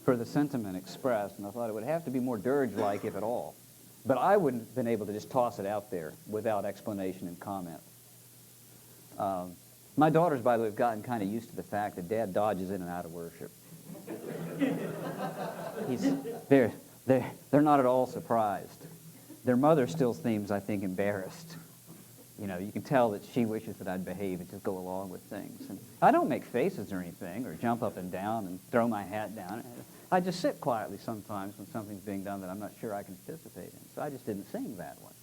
for the sentiment expressed, and I thought it would have to be more dirge-like, if at all. But I wouldn't have been able to just toss it out there without explanation and comment. My daughters, by the way, have gotten kind of used to the fact that Dad dodges in and out of worship. They're not at all surprised. Their mother still seems, I think, embarrassed. You can tell that she wishes that I'd behave and just go along with things. And I don't make faces or anything, or jump up and down and throw my hat down. I just sit quietly sometimes when something's being done that I'm not sure I can participate in. So I just didn't sing that one.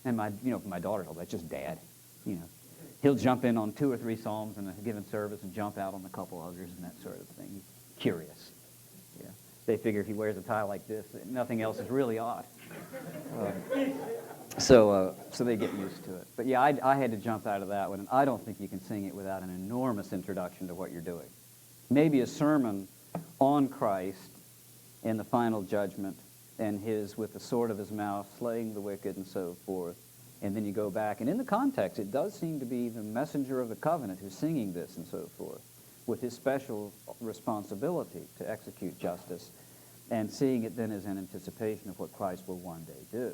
And my daughter told me, that's just Dad. He'll jump in on 2 or 3 psalms in a given service and jump out on a couple others and that sort of thing. He's curious. Yeah. They figure if he wears a tie like this, nothing else is really odd. So they get used to it. But yeah, I had to jump out of that one, and I don't think you can sing it without an enormous introduction to what you're doing. Maybe a sermon on Christ in the final judgment, and his, with the sword of his mouth, slaying the wicked and so forth. And then you go back, and in the context, it does seem to be the messenger of the covenant who's singing this and so forth, with his special responsibility to execute justice, and seeing it then as an anticipation of what Christ will one day do.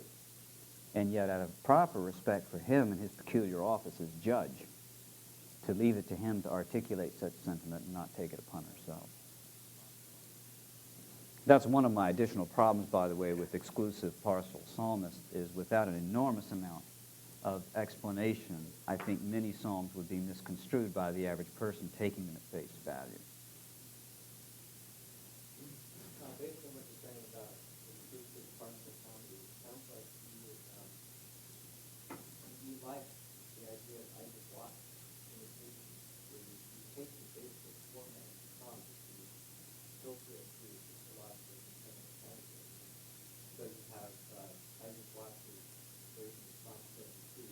And yet, out of proper respect for him and his peculiar office as judge, to leave it to him to articulate such sentiment and not take it upon ourselves. That's one of my additional problems, by the way, with exclusive partial psalmists, is without an enormous amount of explanation, I think many psalms would be misconstrued by the average person taking them at face value.
Based on what you're saying about exclusive partial comedy, it sounds like you like the idea of Isaac Watts in the future, where you take the basic format of comedy, you filter it through the philosophy and categories. So you have Isaac Watts' version of Psalm 72,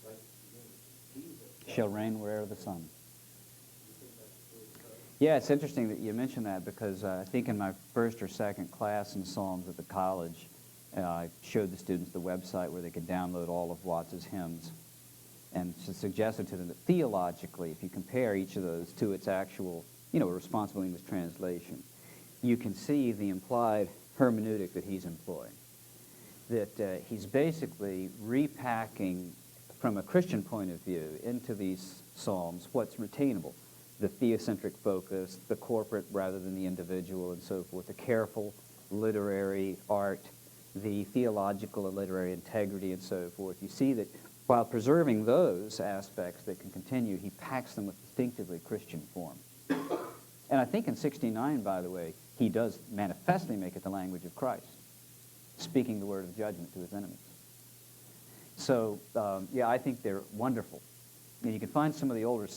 right at the beginning. Jesus
Shall reign wherever the sun.
You think that's really correct?
Yeah, it's interesting that you mention that, because I think in my first or second class in Psalms at the college, I showed the students the website where they could download all of Watts's hymns, and suggested to them that theologically, if you compare each of those to its actual, responsible English translation, you can see the implied hermeneutic that he's employing. That he's basically repacking, from a Christian point of view, into these psalms what's retainable. The theocentric focus, the corporate rather than the individual and so forth, the careful literary art, the theological and literary integrity and so forth. You see that while preserving those aspects that can continue, he packs them with distinctively Christian form. And I think in 69, by the way, he does manifestly make it the language of Christ, speaking the word of judgment to his enemies. So, yeah, I think they're wonderful. And you can find some of the older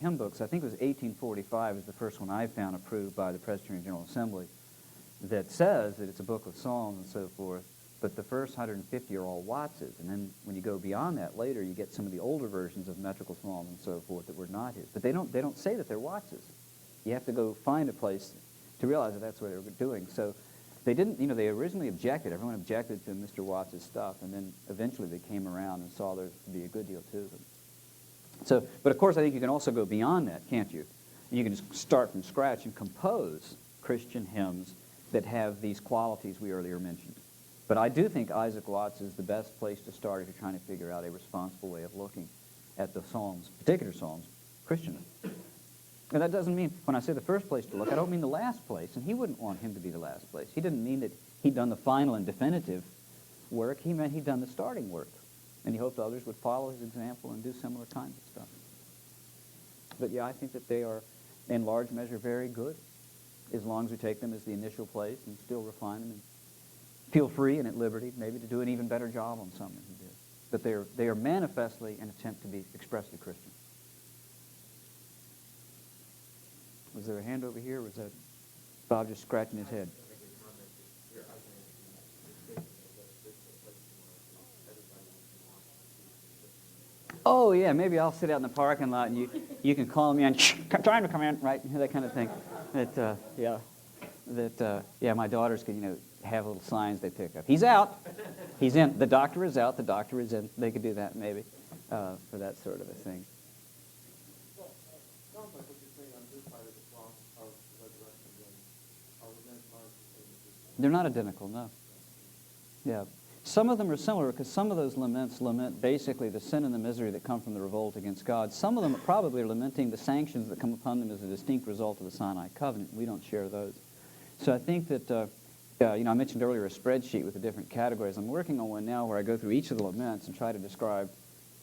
hymn books. I think it was 1845 is the first one I found approved by the Presbyterian General Assembly that says that it's a book of Psalms and so forth, but the first 150 are all Watts's. And then when you go beyond that later, you get some of the older versions of metrical Psalms and so forth that were not his. But they don't say that they're Watts's. You have to go find a place to realize that that's what they were doing. So they didn't, they originally objected. Everyone objected to Mr. Watts's stuff, and then eventually they came around and saw there to be a good deal to them. So, but of course, I think you can also go beyond that, can't you? You can just start from scratch and compose Christian hymns that have these qualities we earlier mentioned. But I do think Isaac Watts is the best place to start if you're trying to figure out a responsible way of looking at the Psalms, particular Psalms, Christianly. And that doesn't mean, when I say the first place to look, I don't mean the last place, and he wouldn't want him to be the last place. He didn't mean that he'd done the final and definitive work. He meant he'd done the starting work. And he hoped others would follow his example and do similar kinds of stuff. But yeah, I think that they are, in large measure, very good, as long as we take them as the initial place and still refine them and feel free and at liberty, maybe to do an even better job on some than he did. But they are manifestly an attempt to be expressly Christian. Was there a hand over here, or was that Bob just scratching his head? Oh, yeah, maybe I'll sit out in the parking lot and you can call me and trying to come in, right? That kind of thing. Yeah, my daughters could, have little signs they pick up. He's out. He's in. The doctor is out. The doctor is in. They could do that maybe for that sort of a thing.
Well, sounds like what you're saying on this side of the cross of the resurrection, then our laments aren't the same as this one.
They're not identical, no. Yeah. Some of them are similar because some of those laments lament basically the sin and the misery that come from the revolt against God. Some of them probably are lamenting the sanctions that come upon them as a distinct result of the Sinai covenant. We don't share those. So I think that, I mentioned earlier a spreadsheet with the different categories. I'm working on one now where I go through each of the laments and try to describe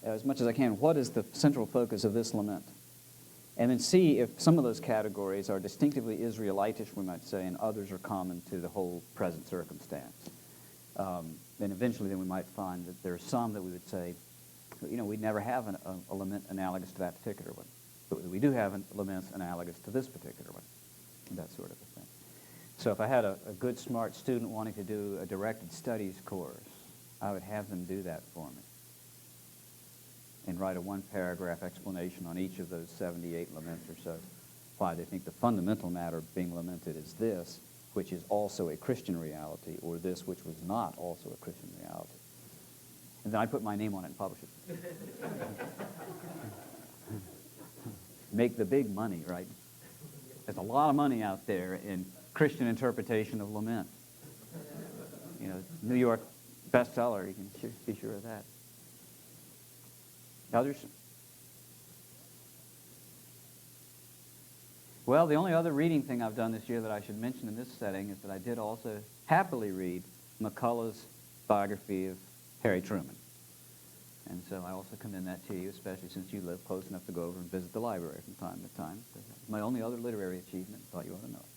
as much as I can what is the central focus of this lament. And then see if some of those categories are distinctively Israelitish, we might say, and others are common to the whole present circumstance. And eventually then we might find that there are some that we would say, we'd never have a lament analogous to that particular one. But we do have laments analogous to this particular one, that sort of a thing. So if I had a good, smart student wanting to do a directed studies course, I would have them do that for me and write a one-paragraph explanation on each of those 78 laments or so, why they think the fundamental matter being lamented is this, which is also a Christian reality, or this which was not also a Christian reality. And then I put my name on it and publish it. Make the big money, right? There's a lot of money out there in Christian interpretation of lament. New York bestseller, you can be sure of that. Others? Well, the only other reading thing I've done this year that I should mention in this setting is that I did also happily read McCullough's biography of Harry Truman. And so I also commend that to you, especially since you live close enough to go over and visit the library from time to time. My only other literary achievement, thought you ought to know it.